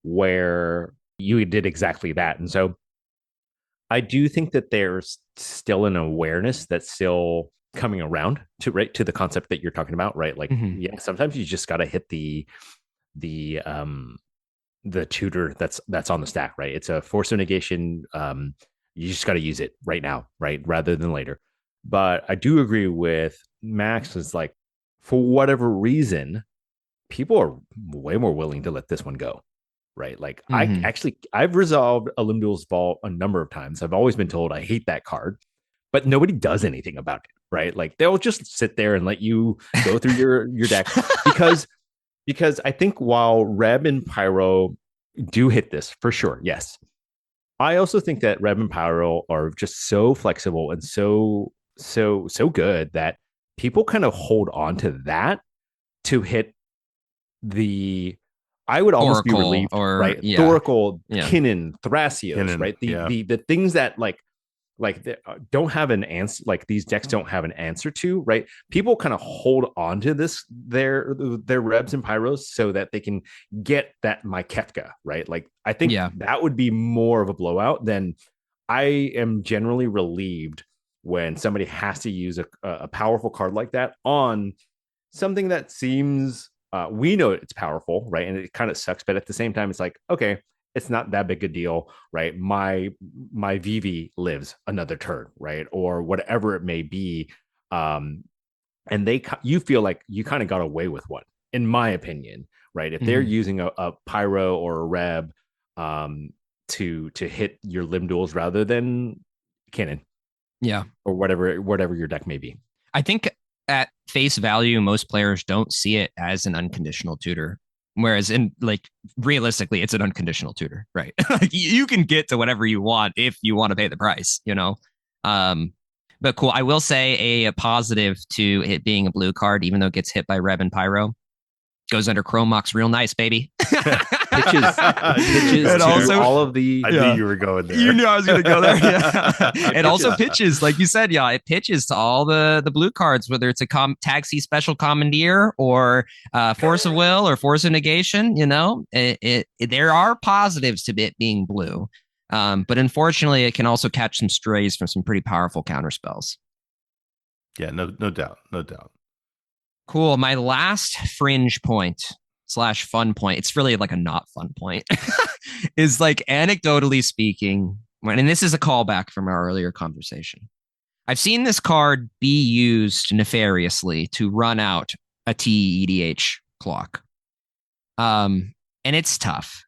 where you did exactly that. And so I do think that there's still an awareness that's still coming around to the concept that you're talking about, right? Like, yeah, sometimes you just got to hit the tutor that's on the stack, right? It's a force of negation. You just got to use it right now, right? Rather than later. But I do agree with Max. Is like, for whatever reason, people are way more willing to let this one go, right? Like I've resolved a Limdol's Vault a number of times. I've always been told I hate that card, but nobody does anything about it, right? Like they'll just sit there and let you go through your deck because I think while Reb and Pyro do hit this for sure, yes, I also think that Reb and Pyro are just so flexible and so good that people kind of hold on to that to hit the. I would almost be relieved, right? Yeah. Thoracle, Kinnan, Thrasios, Kinnan, right? yeah. The things that like like they don't have an answer. Like these decks don't have an answer to, right? People kind of hold on to their Rebs and Pyros so that they can get that my Kefka, right? Like I think Yeah. that would be more of a blowout than I am generally relieved when somebody has to use a powerful card like that on something that seems we know it's powerful, right? And it kind of sucks, but at the same time, it's like, okay, it's not that big a deal, right? My VV lives another turn, right? Or whatever it may be. And you feel like you kind of got away with one, in my opinion, right? If they're using a pyro or a reb to hit your limb duels rather than cannon, Yeah. or whatever your deck may be. I think at face value, most players don't see it as an unconditional tutor. Whereas in like realistically, it's an unconditional tutor, right? Like you can get to whatever you want if you want to pay the price, you know? Um, but cool. I will say a positive to it being a blue card, even though it gets hit by Reb and Pyro, goes under Chrome Mox real nice, baby. pitches and to also all of the. I knew you were going there. You knew I was going to go there. Yeah. It also pitches. pitches, like you said, yeah, it pitches to all the blue cards, whether it's a taxi special commandeer or force of will or force of negation. You know, there are positives to it being blue, but unfortunately, it can also catch some strays from some pretty powerful counter spells. Yeah, no doubt, no doubt. Cool. My last fringe point / fun point, it's really like a not fun point, is like anecdotally speaking, and this is a callback from our earlier conversation. I've seen this card be used nefariously to run out a CEDH clock. And it's tough.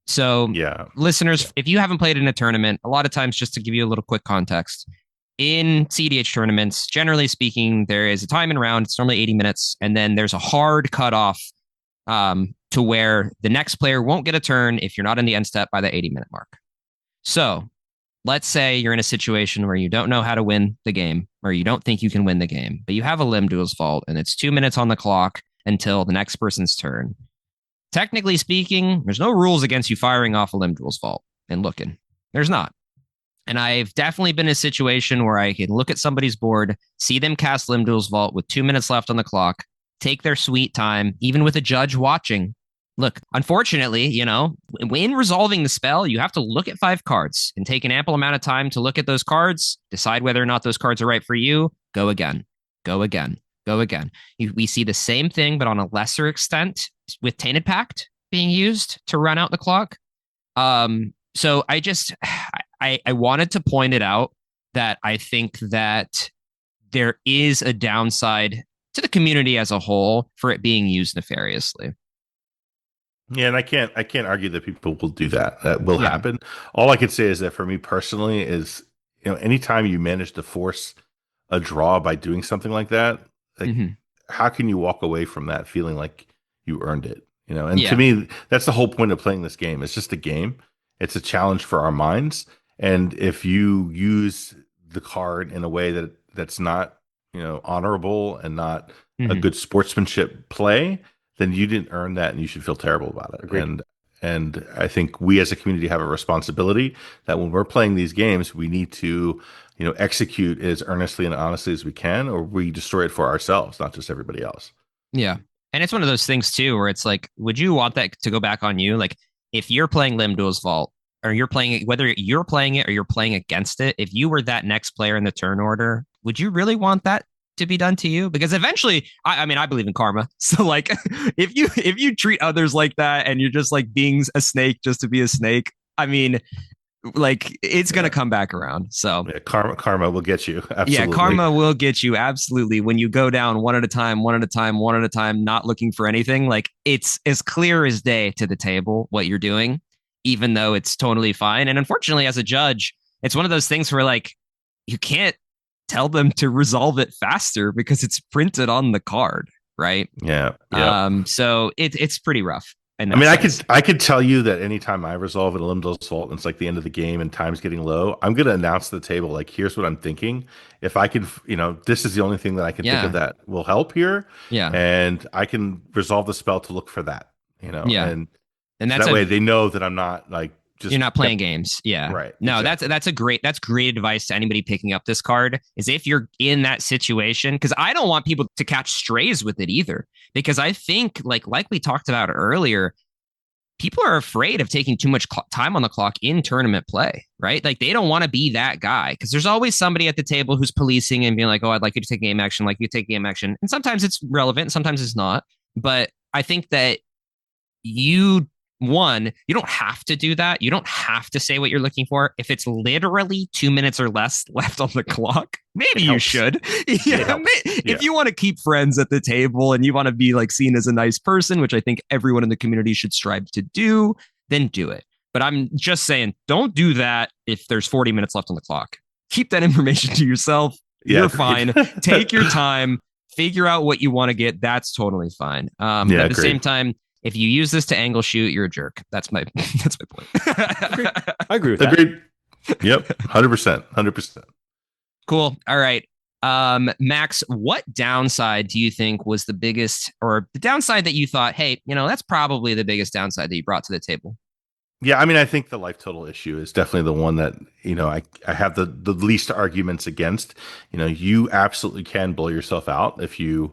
So, Yeah, listeners, if you haven't played in a tournament, a lot of times, just to give you a little quick context, in CEDH tournaments, generally speaking, there is a time and round. It's normally 80 minutes, and then there's a hard cutoff to where the next player won't get a turn if you're not in the end step by the 80-minute mark. So let's say you're in a situation where you don't know how to win the game, or you don't think you can win the game, but you have a limb duel's fault, and it's 2 minutes on the clock until the next person's turn. Technically speaking, there's no rules against you firing off a limb duel's fault and looking. There's not. And I've definitely been in a situation where I can look at somebody's board, see them cast Limb Duel's Vault with 2 minutes left on the clock, take their sweet time, even with a judge watching. Look, unfortunately, you know, in resolving the spell, you have to look at 5 cards and take an ample amount of time to look at those cards, decide whether or not those cards are right for you, go again, go again, go again. We see the same thing, but on a lesser extent with Tainted Pact being used to run out the clock. So I wanted to point it out that I think that there is a downside to the community as a whole for it being used nefariously. Yeah, and I can't argue that people will do that. That will happen. All I can say is that for me personally is, you know, anytime you manage to force a draw by doing something like that, like how can you walk away from that feeling like you earned it? You know, and to me, that's the whole point of playing this game. It's just a game. It's a challenge for our minds. And if you use the card in a way that's not, you know, honorable and not a good sportsmanship play, then you didn't earn that, and you should feel terrible about it. Agreed. And I think we as a community have a responsibility that when we're playing these games, we need to, you know, execute as earnestly and honestly as we can, or we destroy it for ourselves, not just everybody else. Yeah. And it's one of those things too, where it's like, would you want that to go back on you? Like if you're playing Limb Duel's Vault, or you're playing it, whether you're playing it or you're playing against it, if you were that next player in the turn order, would you really want that to be done to you? Because eventually, I mean, I believe in karma. So like, if you treat others like that and you're just like being a snake just to be a snake, I mean, like it's gonna come back around. So yeah, karma will get you. Absolutely. Yeah, karma will get you absolutely when you go down one at a time, not looking for anything. Like it's as clear as day to the table what you're doing, even though it's totally fine. And unfortunately, as a judge, it's one of those things where like you can't tell them to resolve it faster because it's printed on the card, right? Yeah. So it's pretty rough. I mean, I could tell you that anytime I resolve a Limb Duel's Vault and it's like the end of the game and time's getting low, I'm going to announce to the table, like, here's what I'm thinking. If I could, you know, this is the only thing that I can think of that will help here. Yeah. And I can resolve the spell to look for that, you know. Yeah. And that's that way they know that I'm not like You're not playing games. Yeah. Right. No, Exactly. that's great advice to anybody picking up this card is if you're in that situation, because I don't want people to catch strays with it either. Because I think like we talked about earlier, people are afraid of taking too much time on the clock in tournament play, right? Like they don't want to be that guy because there's always somebody at the table who's policing and being like, oh, I'd like you to take game action, like you take game action. And sometimes it's relevant, sometimes it's not. But I think that you you don't have to do that. You don't have to say what you're looking for. If it's literally 2 minutes or less left on the clock, maybe you should. Yeah, if you want to keep friends at the table and you want to be like seen as a nice person, which I think everyone in the community should strive to do, then do it. But I'm just saying, don't do that if there's 40 minutes left on the clock. Keep that information to yourself. Yeah, you're fine. Take your time. Figure out what you want to get. That's totally fine. But at the same time, if you use this to angle shoot, you're a jerk. That's my point. I agree with that. Agreed. Yep. 100%. 100%. Cool. All right. Max, what downside do you think was the biggest, or the downside that you thought, hey, that's probably the biggest downside that you brought to the table? Yeah, I mean, I think the life total issue is definitely the one that, I have the least arguments against. You absolutely can blow yourself out if you're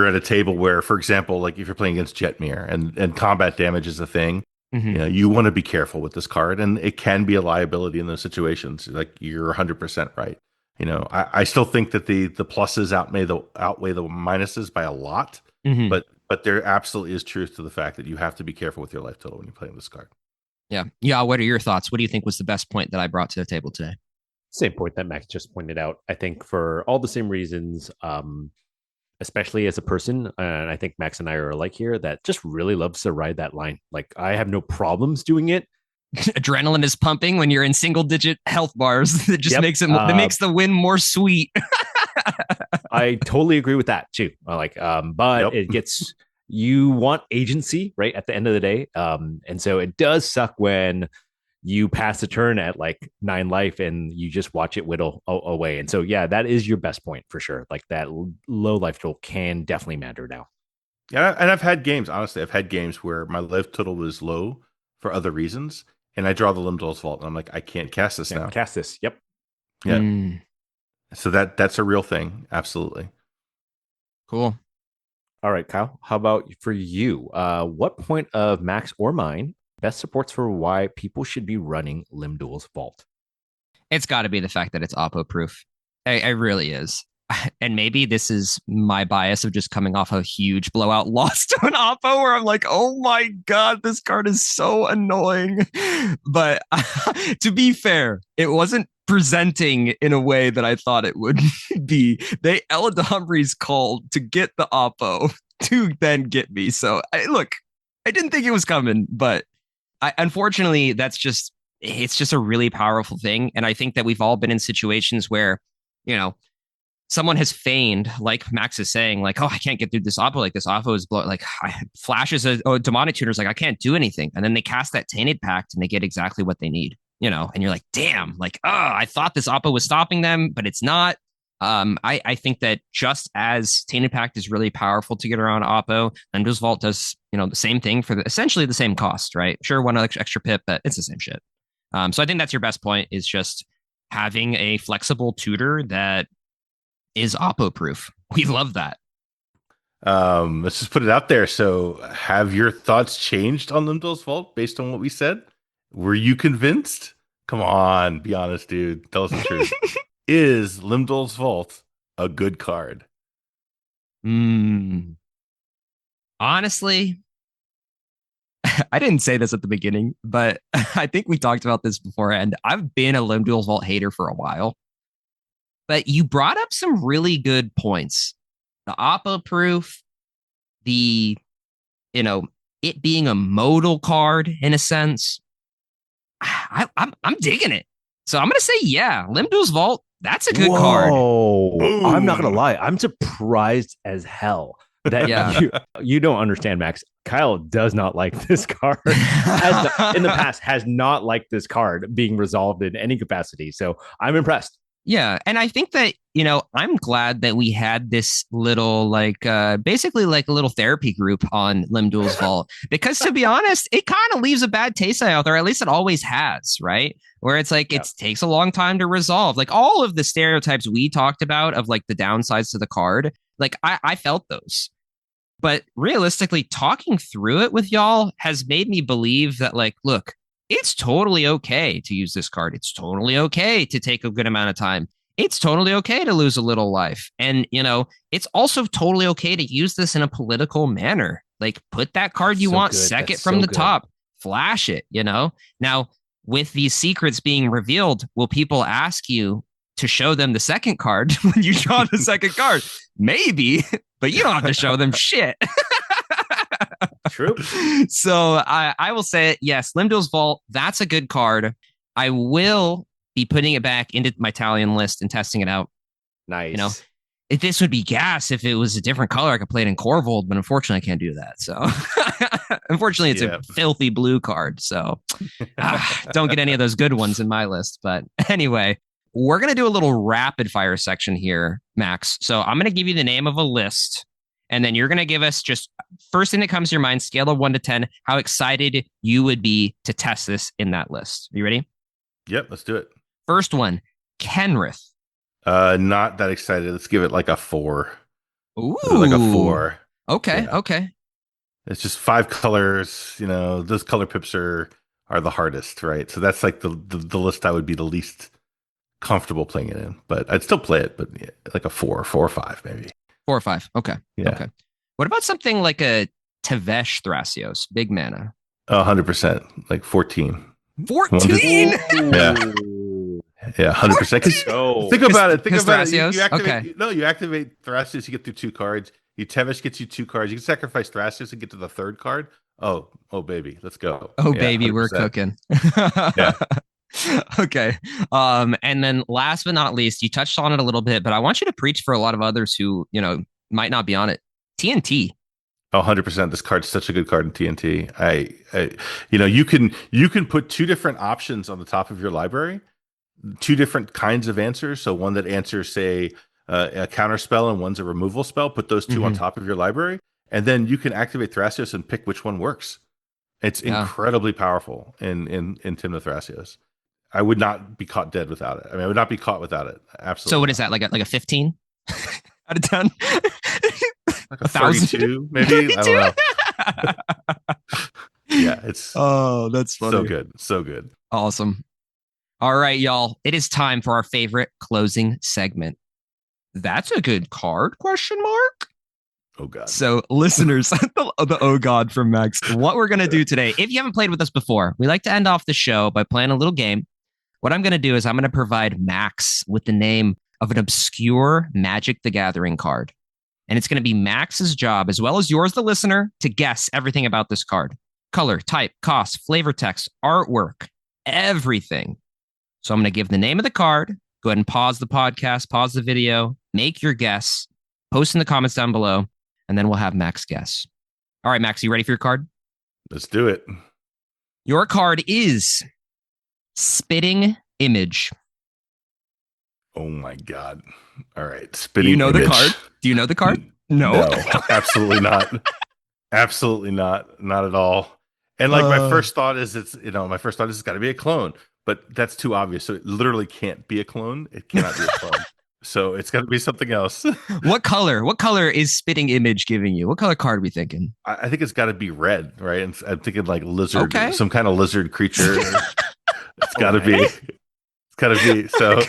at a table where, for example, like if you're playing against Jetmir and combat damage is a thing, you want to be careful with this card, and it can be a liability in those situations. Like you're 100% right. I still think that the pluses outweigh the minuses by a lot, but there absolutely is truth to the fact that you have to be careful with your life total when you're playing this card. Yeah. Yeah. What are your thoughts? What do you think was the best point that I brought to the table today? Same point that Max just pointed out. I think for all the same reasons, especially as a person, and I think Max and I are alike here, that just really loves to ride that line. Like I have no problems doing it. Adrenaline is pumping when you're in single digit health bars. It just makes makes the win more sweet. I totally agree with that too. But it gets, you want agency, right? At the end of the day. And so it does suck when you pass a turn at like 9 life and you just watch it whittle away. And so, yeah, that is your best point for sure. Like that low life total can definitely matter now. Yeah. And I've had games, honestly, where my life total was low for other reasons. And I draw the Limdol's Vault and I'm like, I can't cast this now. Cast this. Yep. Yeah. So that's a real thing. Absolutely. Cool. All right, Kyle, how about for you? What point of Max or mine best supports for why people should be running Limdol's Vault? It's got to be the fact that it's oppo proof. It really is. And maybe this is my bias of just coming off a huge blowout loss to an oppo where I'm like, oh my God, this card is so annoying. But to be fair, it wasn't presenting in a way that I thought it would be. They Eladamri's called to get the oppo to then get me. So I didn't think it was coming, but unfortunately, it's just a really powerful thing. And I think that we've all been in situations where, someone has feigned, like Max is saying, like, oh, I can't get through this oppo. Like this oppo is flashes a demonic tutor's like, I can't do anything. And then they cast that Tainted Pact and they get exactly what they need, and you're like, damn, like, oh, I thought this oppo was stopping them, but it's not. I think that just as Tainted Pact is really powerful to get around oppo, Limdol's Vault does, the same thing for essentially the same cost, right? Sure, one extra pip, but it's the same shit. So I think that's your best point, is just having a flexible tutor that is oppo proof. We love that. Let's just put it out there. So have your thoughts changed on Limdol's Vault based on what we said? Were you convinced? Come on, be honest, dude. Tell us the truth. Is Limdol's Vault a good card? Honestly, I didn't say this at the beginning, but I think we talked about this beforehand. I've been a Limdol's Vault hater for a while. But you brought up some really good points. The oppo proof, it being a modal card in a sense. I'm digging it. So I'm gonna say, yeah, Limdol's Vault, that's a good card. I'm not gonna lie. I'm surprised as hell that you don't understand, Max. Kyle does not like this card. In the past, has not liked this card being resolved in any capacity. So I'm impressed. Yeah, and I think that, I'm glad that we had this little basically like a little therapy group on Limduel's Vault because to be honest, it kind of leaves a bad taste out there. At least it always has, right? Where it's like Yeah. it takes a long time to resolve. Like all of the stereotypes we talked about of like the downsides to the card, like I felt those. But realistically, talking through it with y'all has made me believe that, like, look, it's totally okay to use this card. It's totally okay to take a good amount of time. It's totally okay to lose a little life. And, it's also totally okay to use this in a political manner. Like, put that card you So want, good. second That's from so the good. top, flash it, Now, with these secrets being revealed, will people ask you to show them the second card when you draw the second card? Maybe, but you don't have to show them shit. True. So I will say, yes, Limdo's Vault, that's a good card. I will be putting it back into my Talion list and testing it out. Nice. If this would be gas if it was a different color. I could play it in Corvold, but unfortunately, I can't do that. So, unfortunately, it's a filthy blue card. So, don't get any of those good ones in my list. But anyway, we're going to do a little rapid fire section here, Max. So, I'm going to give you the name of a list, and then you're going to give us just first thing that comes to your mind, scale of 1 to 10, how excited you would be to test this in that list. Are you ready? Yep, let's do it. First one, Kenrith. Not that excited. Let's give it like a 4. Ooh. Like a 4. Okay, Yeah. okay. It's just 5 colors. Those color pips are the hardest, right? So that's like the list I would be the least comfortable playing it in. But I'd still play it, but yeah, like a 4 or 5 maybe. 4 or 5. Okay. Yeah. Okay. What about something like a Tevesh Thrasios, big mana? 100%, like 14. 14? Yeah. Yeah, 100%. Think about it. Think about it. You activate, No, you activate Thrasios, you get through 2 cards. You Tevesh gets you 2 cards. You can sacrifice Thrasios and get to the 3rd card. Oh, baby, let's go. Oh, yeah, baby, 100%. We're cooking. Yeah. Okay. And then last but not least, you touched on it a little bit, but I want you to preach for a lot of others who, might not be on it. TNT. 100%. This card's such a good card in TNT. You can put 2 different options on the top of your library, 2 different kinds of answers. So one that answers, say, a counter spell and one's a removal spell. Put those 2 on top of your library, and then you can activate Thrasios and pick which one works. It's incredibly powerful in Tymna Thrasios. I would not be caught dead without it. I mean, I would not be caught without it. Absolutely. So what is that? Like a 15 out of 10? Like a 32, maybe. 32? I don't know. Yeah, it's that's funny. So good. So good. Awesome. All right, y'all. It is time for our favorite closing segment. That's a good card, question mark? Oh, God. So, listeners, the oh, God from Max, what we're going to do today, if you haven't played with us before, we like to end off the show by playing a little game. What I'm going to do is I'm going to provide Max with the name of an obscure Magic the Gathering card. And it's going to be Max's job, as well as yours, the listener, to guess everything about this card. Color, type, cost, flavor text, artwork, everything. So I'm going to give the name of the card. Go ahead and pause the podcast, pause the video, make your guess, post in the comments down below, and then we'll have Max guess. All right, Max, you ready for your card? Let's do it. Your card is Spitting Image. Oh my God. All right. Spitting Do you know image. the card? Do you know the card? No, absolutely not. Absolutely not. Not at all. And like my first thought is it's got to be a clone, but that's too obvious. So it literally can't be a clone. It cannot be a clone. So it's got to be something else. What color? What color is Spitting Image giving you? What color card are we thinking? I think it's got to be red, right? And I'm thinking like lizard, some kind of lizard creature. It's got to be. It's got to be. So,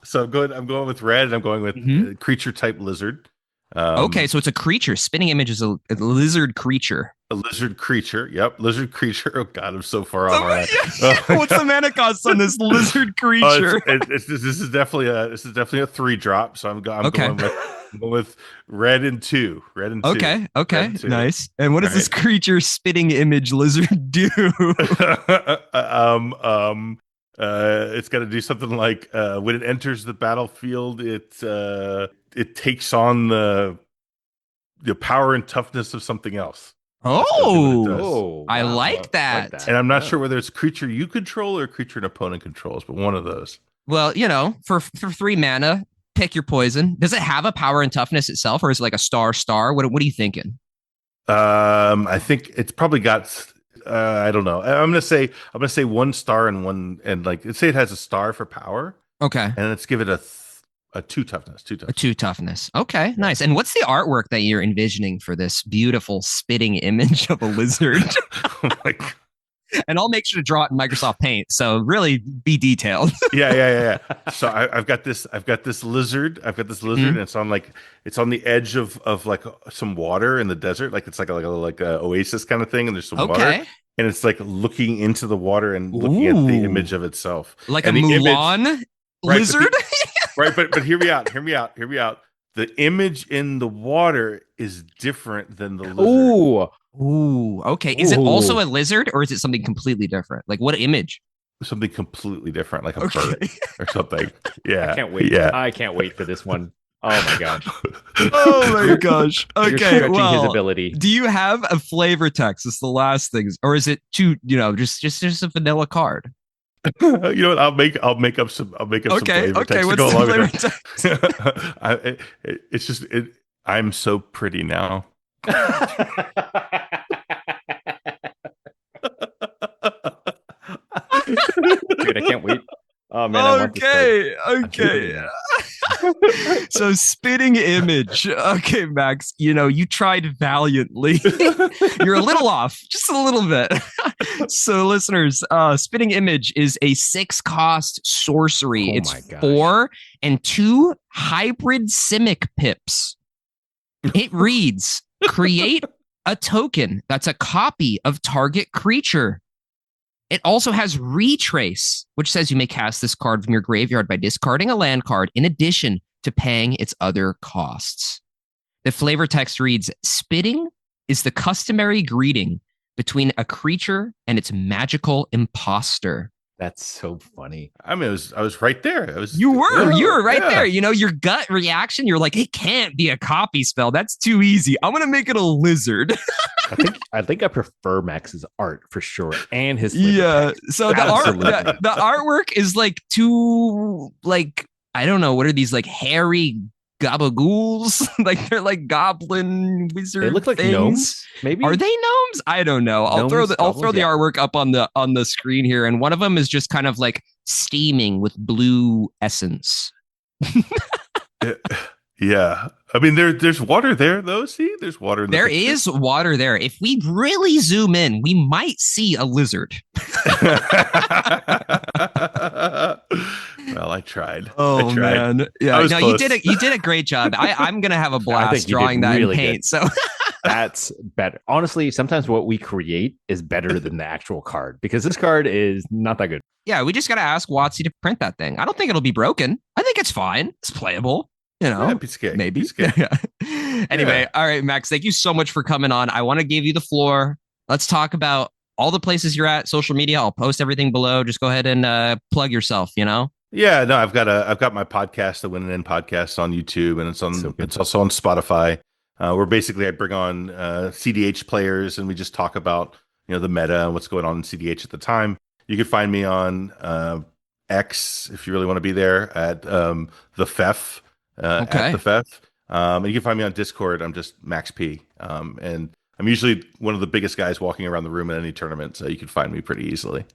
so I'm going with red. And I'm going with creature type lizard. Okay, so it's a creature. Spitting Image is a lizard creature. A lizard creature. Yep, lizard creature. Oh God, I'm so far off. What's the mana cost on this lizard creature? This is definitely a 3-drop. So I'm going with red and 2. Red and 2. Okay, nice. And what does this creature Spitting Image lizard do? It's got to do something like when it enters the battlefield, it takes on the power and toughness of something else. I like that. And I'm not sure whether it's creature you control or creature an opponent controls, but one of those. Well, for 3 mana, pick your poison. Does it have a power and toughness itself, or is it like a star? What are you thinking? I think it's probably got. I don't know. I'm gonna say 1 star and one, and like let's say it has a star for power, Okay. and let's give it a two toughness. A 2 toughness. Okay, Yeah. nice. And what's the artwork that you're envisioning for this beautiful spitting image of a lizard? Oh my God. And I'll make sure to draw it in Microsoft Paint. So really be detailed. Yeah. So I've got this. I've got this lizard. Mhm. And it's on the edge of like some water in the desert. Like it's like a oasis kind of thing. And there's some water, Okay. and it's like looking into the water and looking at the Ooh. image of itself. Like a And the image, Mulan right? lizard? But hear me out. Hear me out. The image in the water is different than the lizard. Ooh, Ooh, okay. Is it also a lizard or is it something completely different? Like what image? Something completely different, like a Okay. bird or something. Yeah. I can't wait. Yeah. I can't wait for this one. Oh my gosh. Oh my gosh. You're Okay. stretching his Well, ability. do you have a flavor text? It's the last thing, or is it too, just a vanilla card? You know what? I'll make up some Okay. flavor Okay. text to What's go the along flavor with text? it. It's just I'm so pretty now. Dude, I can't wait. Oh man, I want this card. Okay. So spitting image. Okay, Max, you tried valiantly. You're a little off, just a little bit. So listeners, spitting image is a 6 cost sorcery. Oh It's my gosh. 4 and 2 hybrid simic pips. It reads, create a token that's a copy of target creature. It also has Retrace, which says you may cast this card from your graveyard by discarding a land card in addition to paying its other costs. The flavor text reads, spitting is the customary greeting between a creature and its magical imposter. That's so funny. I mean, I was right there. You were right yeah. there. Your gut reaction, you're like, it can't be a copy spell. That's too easy. I'm going to make it a lizard. I think I prefer Max's art for sure, and his So the artwork is like too like I don't know what are these like hairy gabagools like they're like goblin wizard. They look like things. gnomes. Maybe Are they gnomes? I don't know. I'll throw the artwork up on the screen here, and one of them is just kind of like steaming with blue essence. Yeah. I mean, there's water there though. See, there's water. There is water there. If we really zoom in, we might see a lizard. Well, I tried. Oh man, yeah. No, close. you did a great job. I'm gonna have a blast drawing that really in paint. Good. So that's better. Honestly, sometimes what we create is better than the actual card because this card is not that good. Yeah, we just gotta ask WotC to print that thing. I don't think it'll be broken. I think it's fine. It's playable. Yeah, maybe. Anyway, all right, Max, thank you so much for coming on. I want to give you the floor. Let's talk about all the places you're at, social media. I'll post everything below. Just go ahead and plug yourself, Yeah, no, I've got my podcast, the Win and End podcast on YouTube, and it's also on Spotify. Where basically I bring on CDH players and we just talk about the meta and what's going on in CDH at the time. You can find me on X if you really want to be there at the FEF. At the FEF. And you can find me on Discord. I'm just Max P. And I'm usually one of the biggest guys walking around the room at any tournament, so you can find me pretty easily.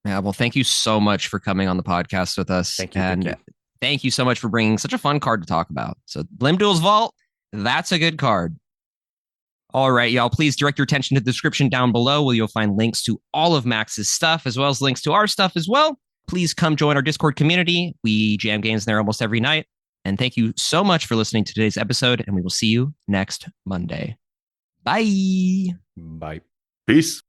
Yeah, well, thank you so much for coming on the podcast with us. Thank you so much for bringing such a fun card to talk about. So Limdual's Vault, that's a good card. All right, y'all, please direct your attention to the description down below where you'll find links to all of Max's stuff as well as links to our stuff as well. Please come join our Discord community. We jam games there almost every night. And thank you so much for listening to today's episode, and we will see you next Monday. Bye. Bye. Peace.